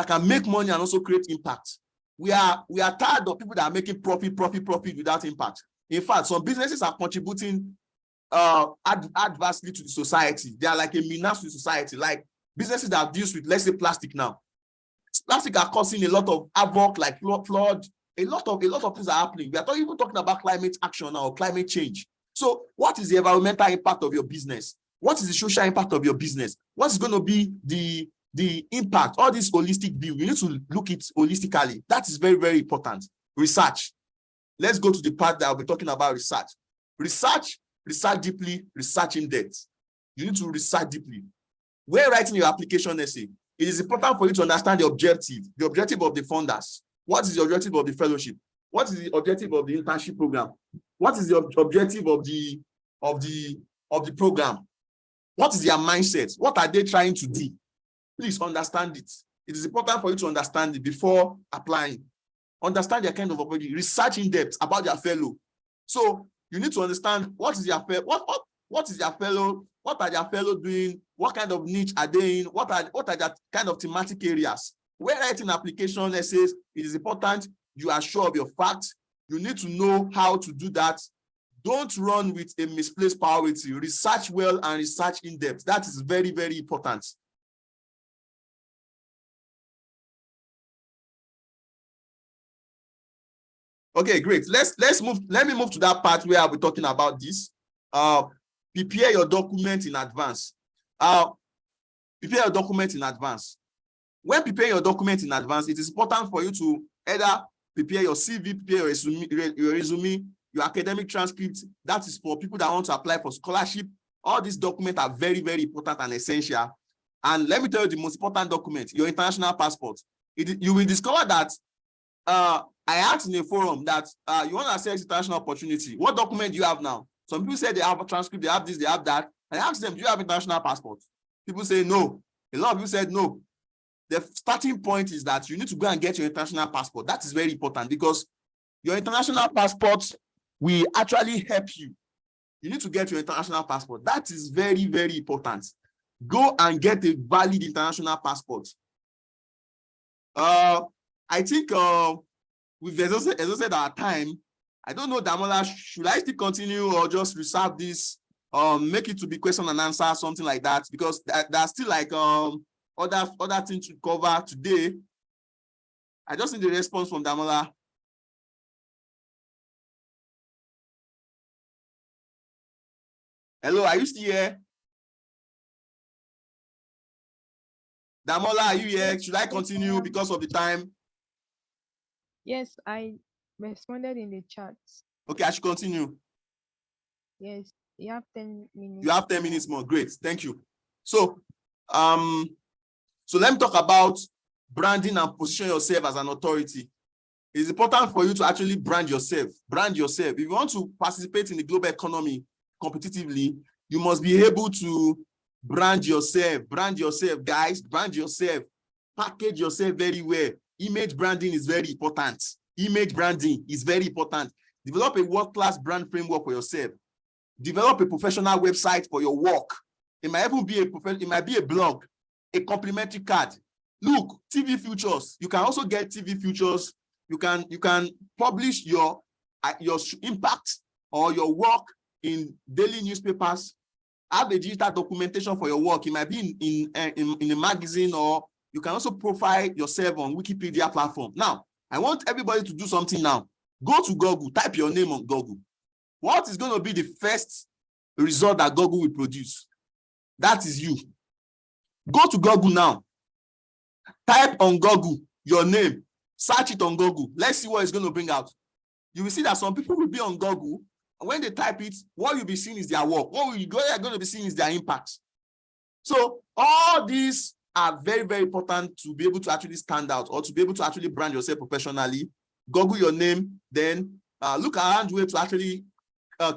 can make money and also create impact. We are tired of people that are making profit without impact. In fact, some businesses are contributing adversely to the society. They are like a menace to society, like businesses that deal with, let's say, plastic now. Plastic are causing a lot of havoc, like flood. A lot of things are happening. We are even talking about climate action now, or climate change. So what is the environmental impact of your business? What is the social impact of your business? What is going to be the impact? All this holistic view, you need to look it holistically. That is very, very important. Research. Let's go to the part that I'll be talking about research. Research deeply, research in depth. You need to research deeply. When writing your application essay, it is important for you to understand the objective of the funders. What is the objective of the fellowship? What is the objective of the internship program? What is the objective of the program? What is their mindset? What are they trying to do? Please understand it. It is important for you to understand it before applying. Understand their kind of opportunity. Research in depth about their fellow. So you need to understand what is their fellow, what are their fellow doing, what kind of niche are they in, what are their kind of thematic areas. When writing application essays, it is important you are sure of your facts. You need to know how to do that. Don't run with a misplaced priority. Research well and research in depth. That is very, very important. Okay, great. Let's move. Let me move to that part where I'll be talking about this. Prepare your document in advance. Prepare your document in advance. When preparing your document in advance, it is important for you to either prepare your CV, prepare your resume, your academic transcript. That is for people that want to apply for scholarship. All these documents are very, very important and essential. And let me tell you the most important document, your international passport. You will discover that I asked in a forum that you want to access international opportunity. What document do you have now? Some people say they have a transcript, they have this, they have that. I asked them, do you have international passport? People say no. A lot of people said no. The starting point is that you need to go and get your international passport. That is very important because your international passport will actually help you. You need to get your international passport. That is very, very important. Go and get a valid international passport. I think we've exhausted our time. I don't know, Damola, should I still continue or just reserve this, make it to be question and answer, something like that? Because there's still like other things to cover today. I just need the response from Damola. Hello, are you still here? Damola, are you here? Should I continue because of the time? Yes, I responded in the chat. Okay, I should continue. Yes, you have 10 minutes. You have 10 minutes more. Great, thank you. So let me talk about branding and position yourself as an authority. It's important for you to actually brand yourself. Brand yourself. If you want to participate in the global economy competitively, you must be able to brand yourself. Brand yourself, guys. Brand yourself. Package yourself very well. Image branding is very important. Image branding is very important. Develop a world-class brand framework for yourself. develop a professional website for your work. It might even be it might be a blog, a complimentary card. Look, TV features. You can also get TV features. You can publish your impact or your work in daily newspapers. Have a digital documentation for your work. It might be in a magazine, or you can also profile yourself on Wikipedia platform. Now, I want everybody to do something now. Go to Google, type your name on Google. What is going to be the first result that Google will produce? That is you. Go to Google now. Type on Google your name. Search it on Google. Let's see what it's going to bring out. You will see that some people will be on Google, and when they type it, what you'll be seeing is their work. What you're going to be seeing is their impact. So all these are very, very important to be able to actually stand out, or to be able to actually brand yourself professionally. Google your name, then look around ways to actually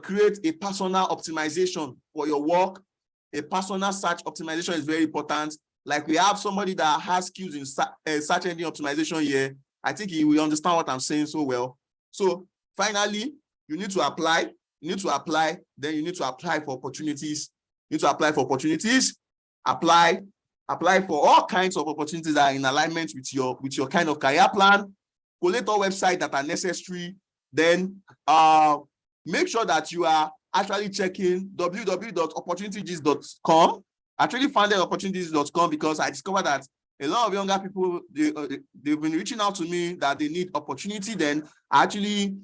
create a personal optimization for your work. A personal search optimization is very important. Like, we have somebody that has skills in search engine optimization here. I think he will understand what I'm saying so well. So finally, you need to apply. You need to apply. Then you need to apply for opportunities. You need to apply for opportunities. Apply for all kinds of opportunities that are in alignment with your kind of career plan. Collate all websites that are necessary. Then make sure that you are actually checking www.opportunitygist.com. I actually founded opportunitygist.com because I discovered that a lot of younger people, they've been reaching out to me that they need opportunity. Then I actually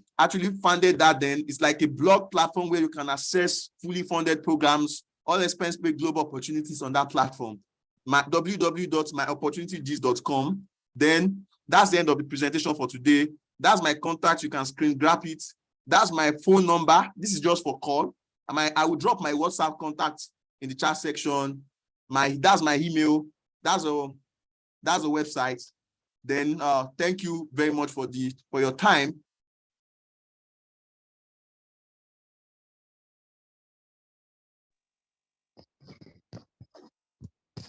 funded that. Then it's like a blog platform where you can access fully funded programs, all expense paid global opportunities on that platform. www.myopportunitygist.com. Then that's the end of the presentation for today. That's my contact. You can screen grab it. That's my phone number. This is just for call. I will drop my WhatsApp contact in the chat section. That's my email. That's a website. Then thank you very much for your time.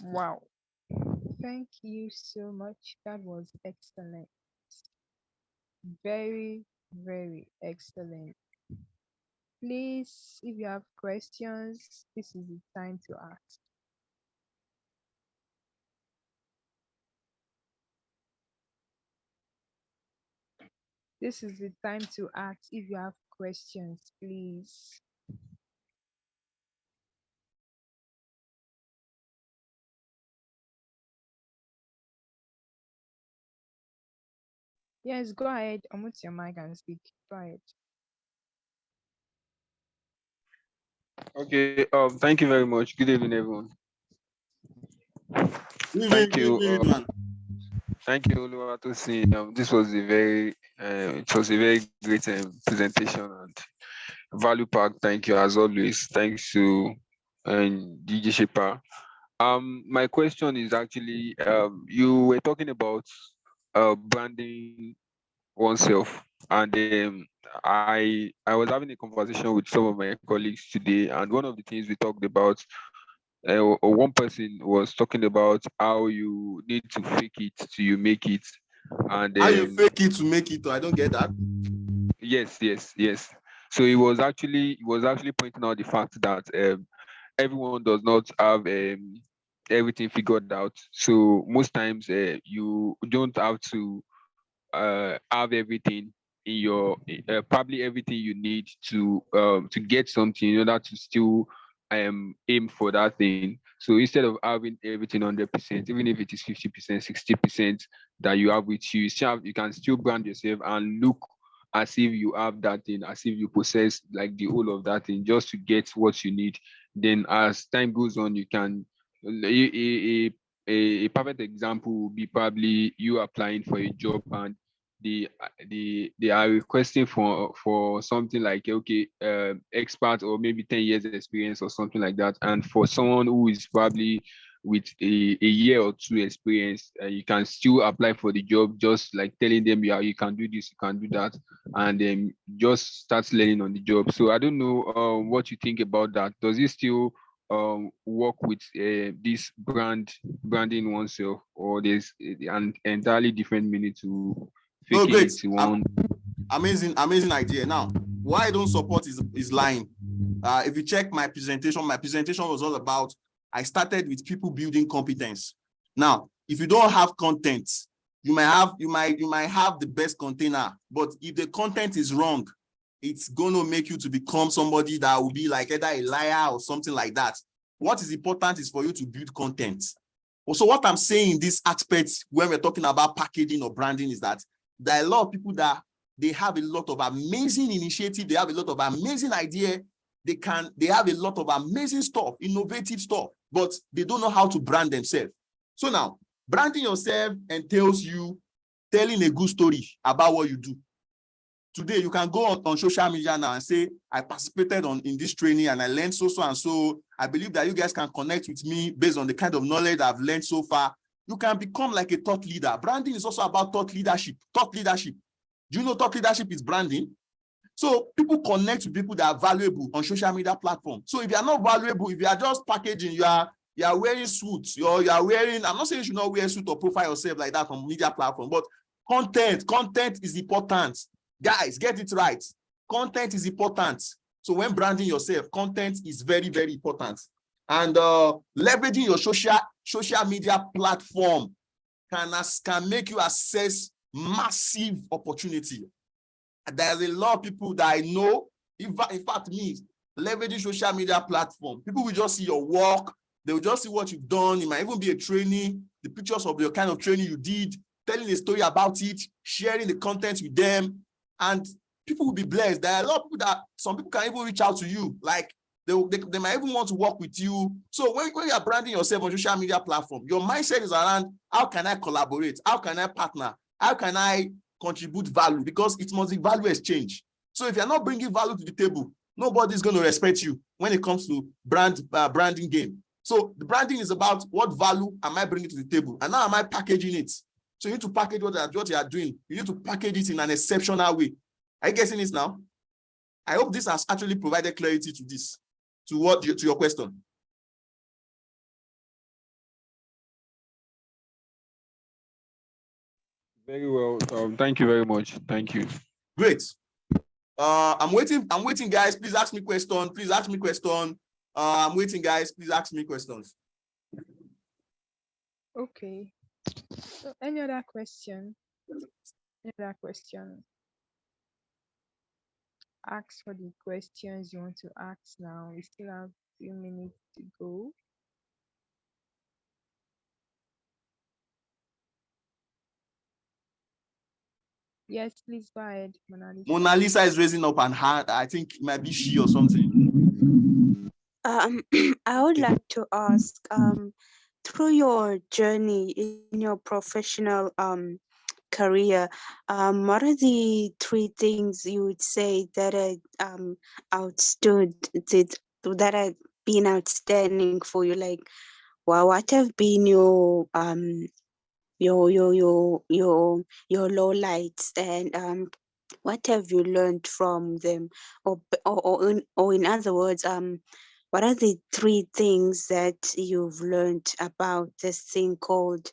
Wow. Thank you so much. That was excellent. Very, very excellent. Please, if you have questions, this is the time to ask. This is the time to ask if you have questions, please. Yes, go ahead. Unmute your mic and speak. Go ahead. Okay. Thank you very much. Good evening, everyone. Thank you. Thank you, Oluwatosin. This was a very, it was a very great presentation and value pack. Thank you as always. Thanks to DJ Shepa. My question is actually, you were talking about branding oneself, and I was having a conversation with some of my colleagues today, and one of the things we talked about, one person was talking about how you need to fake it till you make it, and how you fake it to make it. I don't get that. Yes. So he was actually pointing out the fact that everyone does not have everything figured out. So most times you don't have to have everything in your probably everything you need to get something in order to still aim for that thing. So instead of having everything 100%, even if it is 50%, 60% that you have with you, you can still brand yourself and look as if you have that thing, as if you possess like the whole of that thing, just to get what you need. Then as time goes on, you can a perfect example would be probably you applying for a job, and they are requesting for something like, okay, expert or maybe 10 years experience or something like that. And for someone who is probably with a year or two experience, you can still apply for the job, just like telling them, yeah, you can do this, you can do that, and then just start learning on the job. So I don't know what you think about that. Does it still work with this branding oneself, or there's an entirely different meaning to No, faking great. it one? Amazing idea. Now, why I don't support is lying. If you check my presentation was all about, I started with people building competence. Now, if you don't have content, you might have the best container, but if the content is wrong, it's going to make you to become somebody that will be like either a liar or something like that. What is important is for you to build content. So what I'm saying in this aspect when we're talking about packaging or branding is that there are a lot of people that they have a lot of amazing initiative, they have a lot of amazing idea, they have a lot of amazing stuff, innovative stuff, but they don't know how to brand themselves. So now, branding yourself entails you telling a good story about what you do. Today, you can go on social media now and say, I participated in this training and I learned so and so. I believe that you guys can connect with me based on the kind of knowledge I've learned so far. You can become like a thought leader. Branding is also about thought leadership. Thought leadership. Do you know thought leadership is branding? So people connect with people that are valuable on social media platforms. So if you are not valuable, if you are just packaging, you are wearing suits, you are wearing, I'm not saying you should not wear a suit or profile yourself like that on media platform, but content is important. Guys, get it right. Content is important. So when branding yourself, content is very, very important. And leveraging your social media platform can make you access massive opportunity. There's a lot of people that I know, in fact, me, leveraging social media platform. People will just see your work. They will just see what you've done. It might even be a training, the pictures of your kind of training you did, telling a story about it, sharing the content with them. And people will be blessed. There are a lot of people that some people can even reach out to you. Like they might even want to work with you. So when you are branding yourself on social media platform, your mindset is around how can I collaborate? How can I partner? How can I contribute value? Because it must be value exchange. So if you're not bringing value to the table, nobody's going to respect you when it comes to branding game. So the branding is about what value am I bringing to the table? And now am I packaging it? So you need to package what you are doing. You need to package it in an exceptional way. Are you getting this now? I hope this has actually provided clarity to this, to your question. Very well. Thank you very much. Thank you. Great. I'm waiting, guys. Please ask me question. Please ask me question. I'm waiting, guys. Please ask me questions. Okay. So any other question? Any other question? Ask for the questions you want to ask now. We still have a few minutes to go. Yes, please go ahead, Mona Lisa. Mona Lisa is raising up an hand. I think it might be she or something. I would like to ask, through your journey in your professional career, what are the 3 things you would say that that have been outstanding for you? Like, well, what have been your low lights, and what have you learned from them, or in other words, what are the 3 things that you've learned about this thing called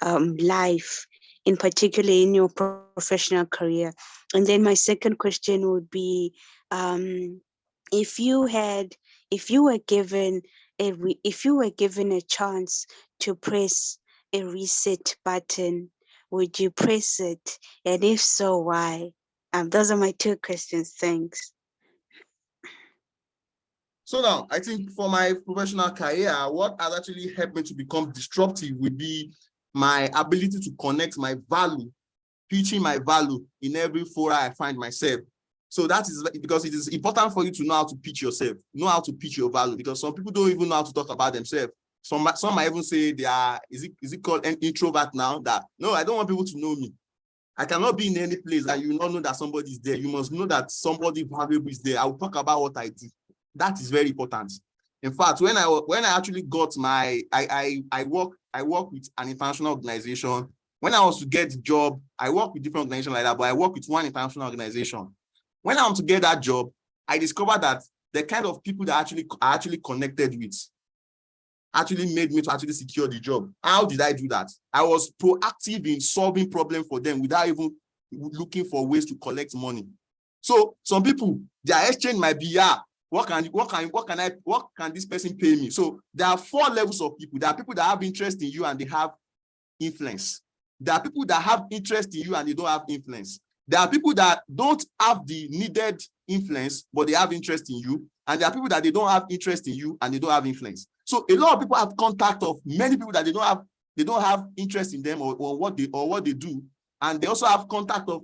life, in particular in your professional career? And then my second question would be, if you were given a chance to press a reset button, would you press it? And if so, why? Those are my 2 questions. Thanks. So now, I think for my professional career, what has actually helped me to become disruptive would be my ability to connect my value, pitching my value in every forum I find myself. So that is because it is important for you to know how to pitch yourself, know how to pitch your value, because some people don't even know how to talk about themselves. Some might even say they are, is it called an introvert now? That, no, I don't want people to know me. I cannot be in any place and you not know that somebody is there. You must know that somebody valuable is there. I will talk about what I do. That is very important. In fact, when I actually got my, I work with an international organization. When I was to get the job, I work with different organizations like that, but I work with one international organization. When I want to get that job, I discovered that the kind of people that I actually connected with actually made me to actually secure the job. How did I do that? I was proactive in solving problems for them without even looking for ways to collect money. So some people, their exchange might be, What can this person pay me? So there are 4 levels of people. There are people that have interest in you and they have influence. There are people that have interest in you and they don't have influence. There are people that don't have the needed influence, but they have interest in you. And there are people that they don't have interest in you and they don't have influence. So a lot of people have contact of many people that they don't have interest in them or what they do. And they also have contact of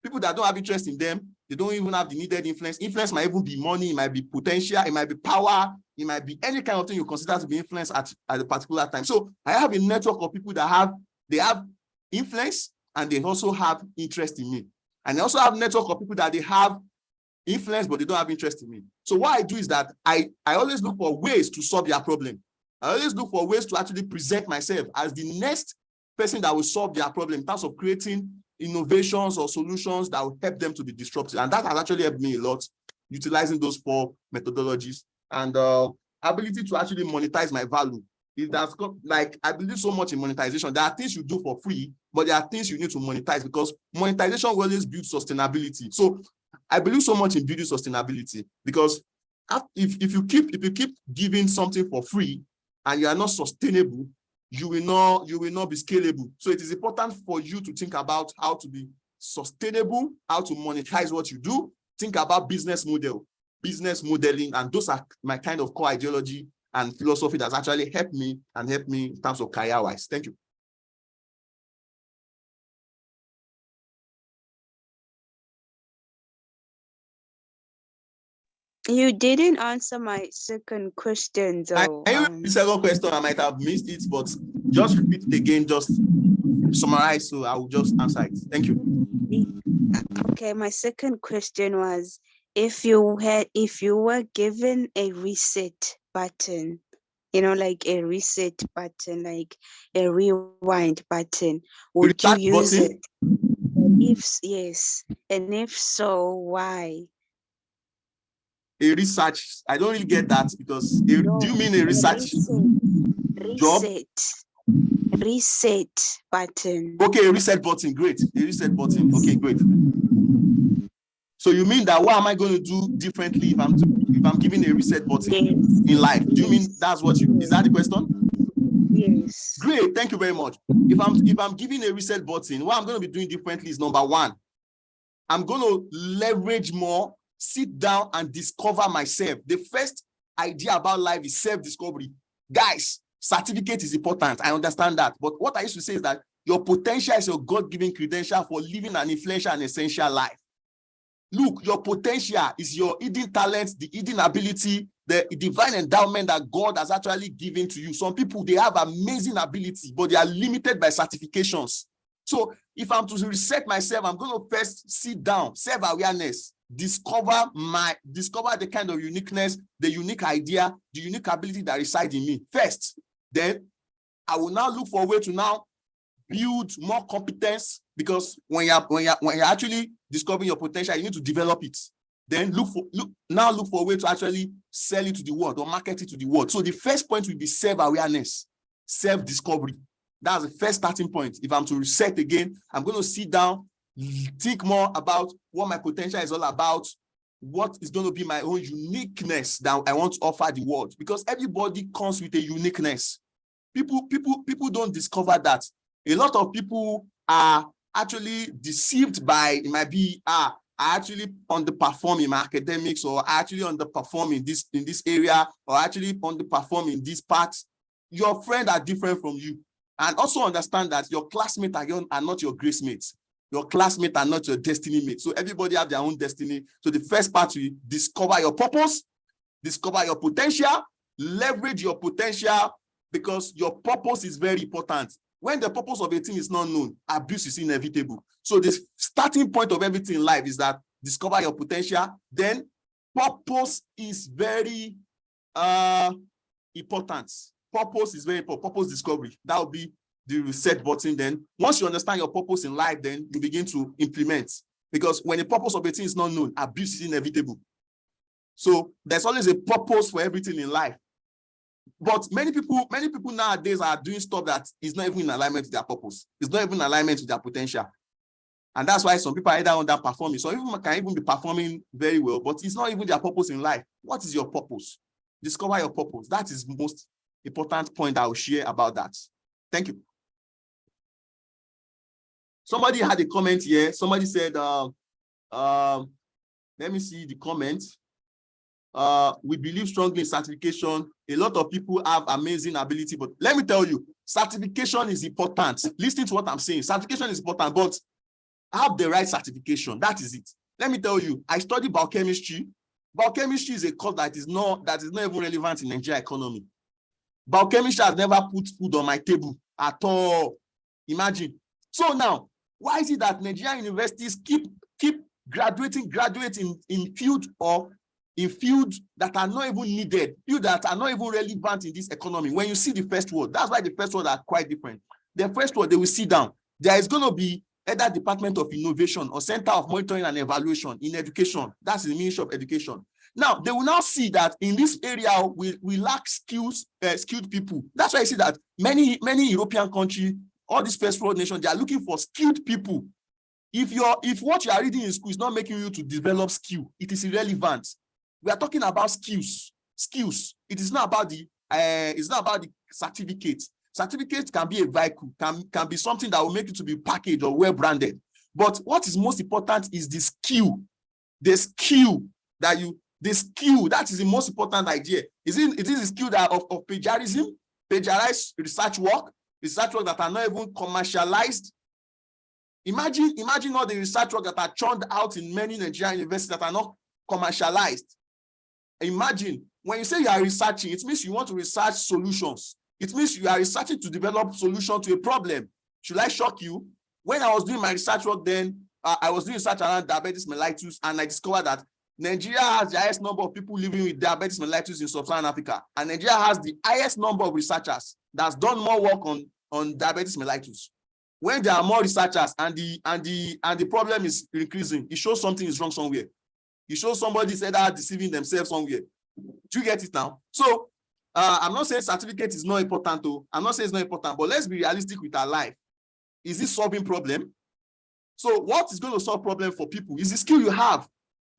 people that don't have interest in them. They don't even have the needed influence. Influence might even be money, it might be potential, it might be power, it might be any kind of thing you consider to be influence at a particular time. So I have a network of people that have influence and they also have interest in me. And I also have a network of people that they have influence, but they don't have interest in me. So what I do is that I always look for ways to solve their problem. I always look for ways to actually present myself as the next person that will solve their problem in terms of creating innovations or solutions that will help them to be disruptive. And that has actually helped me a lot, utilizing those 4 methodologies and ability to actually monetize my value. Like, I believe so much in monetization. There are things you do for free, but there are things you need to monetize because monetization will always build sustainability. So I believe so much in building sustainability because if you keep giving something for free and you are not sustainable, you will not be scalable. So it is important for you to think about how to be sustainable, how to monetize what you do. Think about business modeling, and those are my kind of core ideology and philosophy that's actually helped me in terms of career-wise. Thank you. You didn't answer my second question, though. The second question, I might have missed it, but just repeat it again, just summarize, so I will just answer it. Thank you. Okay, my second question was, if you were given a reset button, like a reset button, like a rewind button, would you use it? If yes, and if so, why? A research, I don't really get that because do you mean a research job? Reset button. Okay, a reset button, great. A reset button, okay, great. So you mean that what am I going to do differently if I'm given a reset button in life? Do you mean that's what is that the question? Yes. Great, thank you very much. If I'm given a reset button, what I'm going to be doing differently is number 1, I'm going to leverage more, sit down and discover myself. The first idea about life is self-discovery. Guys, certificate is important. I understand that. But what I used to say is that your potential is your God-given credential for living an influential and essential life. Look, your potential is your hidden talent, the hidden ability, the divine endowment that God has actually given to you. Some people, they have amazing ability, but they are limited by certifications. So if I'm to reset myself, I'm going to first sit down, self-awareness, discover the kind of uniqueness, the unique idea, the unique ability that resides in me first. Then I will now look for a way to now build more competence, because when you're actually discovering your potential, you need to develop it. Then look for a way to actually sell it to the world or market it to the world. So the first point will be self-awareness, self-discovery. That's the first starting point. If I'm to reset again, I'm going to sit down, think more about what my potential is all about, what is going to be my own uniqueness that I want to offer the world, because everybody comes with a uniqueness. People don't discover that. A lot of people are actually deceived by, it might be, I actually underperform in my academics, or I actually underperform in this area, or actually underperform in this part. Your friends are different from you. And also understand that your classmates are not your grace mates. Your classmates are not your destiny mates. So everybody have their own destiny. So the first part, you discover your purpose, discover your potential, leverage your potential, because your purpose is very important. When the purpose of a thing is not known, abuse is inevitable. So the starting point of everything in life is that discover your potential. Then purpose is very important. Purpose is very important. Purpose discovery. That will be the reset button. Then once you understand your purpose in life, then you begin to implement. Because when the purpose of a thing is not known, abuse is inevitable. So there's always a purpose for everything in life. But many people nowadays are doing stuff that is not even in alignment with their purpose. It's not even in alignment with their potential. And that's why some people are either underperforming. Some people can even be performing very well, but it's not even their purpose in life. What is your purpose? Discover your purpose. That is the most important point I will share about that. Thank you. Somebody had a comment here. Somebody said, let me see the comment. We believe strongly in certification. A lot of people have amazing ability, but let me tell you, certification is important. Listen to what I'm saying. Certification is important, but have the right certification. That is it. Let me tell you, I study biochemistry. Biochemistry is a course that is not even relevant in Nigeria economy. Biochemistry has never put food on my table at all. Imagine. So now, why is it that Nigerian universities keep graduating in field that are not even needed, field that are not even relevant in this economy? When you see the first word, that's why the first word are quite different. The first word, they will sit down. There is going to be either Department of Innovation or Center of Monitoring and Evaluation in Education. That's the Ministry of Education. Now, they will now see that in this area, we lack skilled people. That's why I see that many European countries, all these first world nations, they are looking for skilled people. If what you are reading in school is not making you to develop skill, it is irrelevant. We are talking about skills. It is not about the certificate. Certificate can be a vehicle, can be something that will make you to be packaged or well branded. But what is most important is the skill. The skill, that is the most important idea. It is the skill that of plagiarism, plagiarized research work that are not even commercialized. Imagine all the research work that are churned out in many Nigerian universities that are not commercialized. Imagine, when you say you are researching, it means you want to research solutions. It means you are researching to develop solution to a problem. Should I shock you? When I was doing my research work then, I was doing research around diabetes mellitus, and I discovered that Nigeria has the highest number of people living with diabetes mellitus in sub-Saharan Africa, and Nigeria has the highest number of researchers that's done more work on diabetes mellitus. When there are more researchers and the problem is increasing, it shows something is wrong somewhere. It shows somebody said that deceiving themselves somewhere. Do you get it now? So I'm not saying certificate is not important though. I'm not saying it's not important, but let's be realistic with our life. Is this solving problem? So what is going to solve problem for people is the skill you have.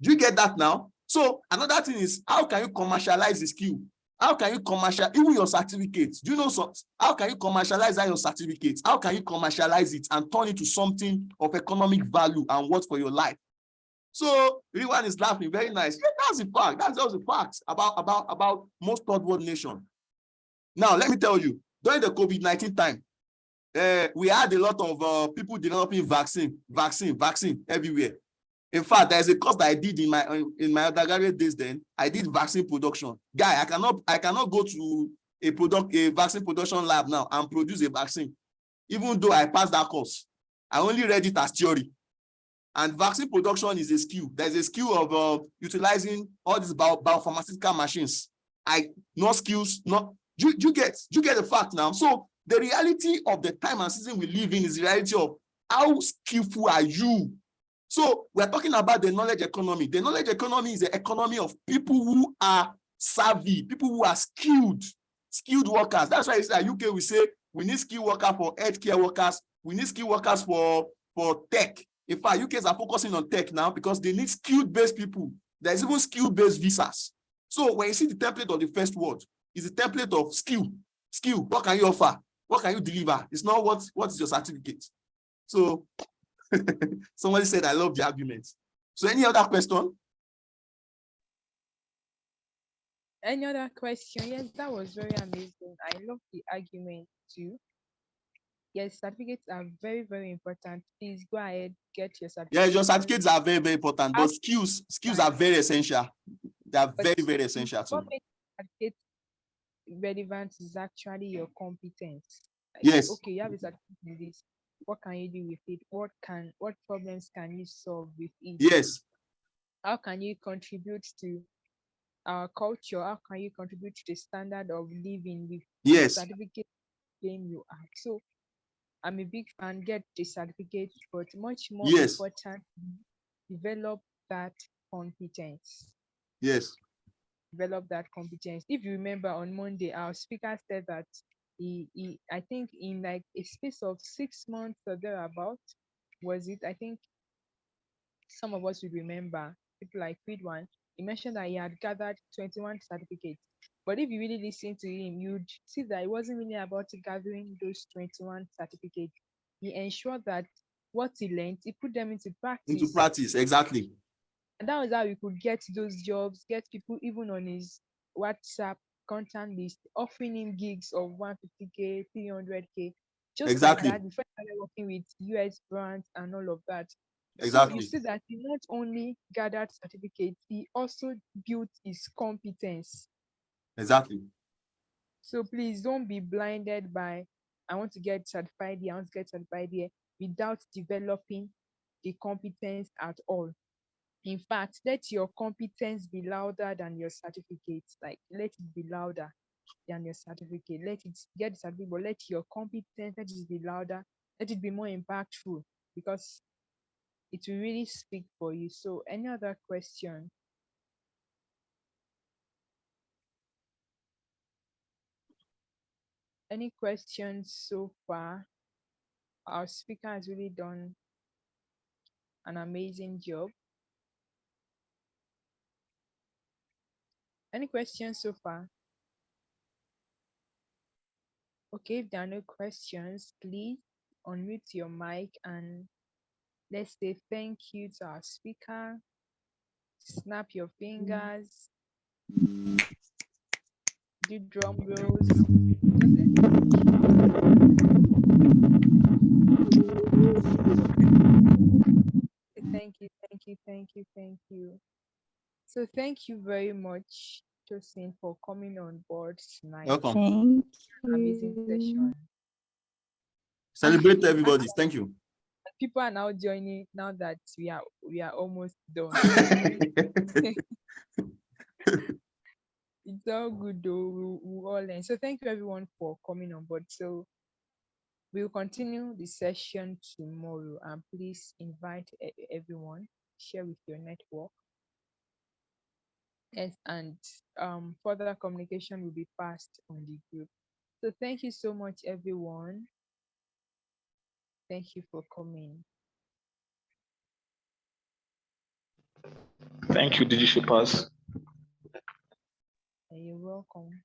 Do you get that now? So another thing is, how can you commercialize the skill? How can you commercialize even your certificates? Do you know how can you commercialize your certificates? How can you commercialize it and turn it to something of economic value and worth for your life? So everyone is laughing, very nice. Yeah, that's the fact. That's just the facts about most third world nations. Now, let me tell you, during the COVID-19 time, we had a lot of people developing vaccine everywhere. In fact, there's a course that I did in my undergraduate days. Then I did vaccine production. Guy, I cannot go to a vaccine production lab now and produce a vaccine, even though I passed that course. I only read it as theory. And vaccine production is a skill. There's a skill of utilizing all these biopharmaceutical machines. No skills. Do you get the fact now? So the reality of the time and season we live in is the reality of how skillful are you. So we're talking about the knowledge economy. The knowledge economy is the economy of people who are savvy, people who are skilled workers. That's why it's like UK, we say we need skilled workers for healthcare workers. We need skilled workers for tech. In fact, UKs are focusing on tech now because they need skilled-based people. There's even skill-based visas. So when you see the template of the first word, it's a template of skill. Skill, what can you offer? What can you deliver? It's not what is your certificate. So somebody said, I love the argument. So any other question? Any other question? Yes, that was very amazing. I love the argument too. Yes, certificates are very, very important. Please go ahead, get your certificate. Yeah, your certificates are very, very important, but skills are very essential. They are very, very essential too. What makes certificate relevant is actually your competence. Like, yes. Okay, you have a certificate in this. What can you do with it? What problems can you solve with it? Yes. How can you contribute to our culture? How can you contribute to the standard of living with the certificate claim you have? So I'm a big fan, get the certificate, but much more important, develop that competence. Yes. Develop that competence. If you remember on Monday, our speaker said that he I think in like a space of 6 months or thereabout, was it? I think some of us would remember, people like Friedman, he mentioned that he had gathered 21 certificates. But if you really listen to him, you'd see that it wasn't really about gathering those 21 certificates. He ensured that what he learned, he put them into Into practice. practice, exactly. And that was how we could get those jobs, get people even on his WhatsApp contact list, offering him gigs of 150K, 300K, just like Exactly. that, before he started working with US brands and all of that. So you Exactly. see that he not only gathered certificates, he also built his competence. Exactly. So please don't be blinded by, I want to get certified here, I want to get certified here, without developing the competence at all. In fact, let your competence be louder than your certificates. Like, let it be louder than your certificate. Let it get the certificate, but let your competence, let it be louder, let it be more impactful, because it will really speak for you. So, any other question? Any questions so far? Our speaker has really done an amazing job. Any questions so far? Okay, if there are no questions, please unmute your mic and let's say thank you to our speaker. Snap your fingers, do drum rolls. Just say thank you, thank you, thank you, thank you. So thank you very much, Tosin, for coming on board tonight. Welcome. Thank Amazing you. session. Celebrate everybody. Thank you. People are now joining now that we are almost done. It's all good though. We'll all learn. So thank you everyone for coming on board. So we'll continue the session tomorrow, and please invite everyone, share with your network. Yes, and further communication will be passed on the group. So thank you so much, everyone. Thank you for coming. Thank you, Digi Pass. And you're welcome.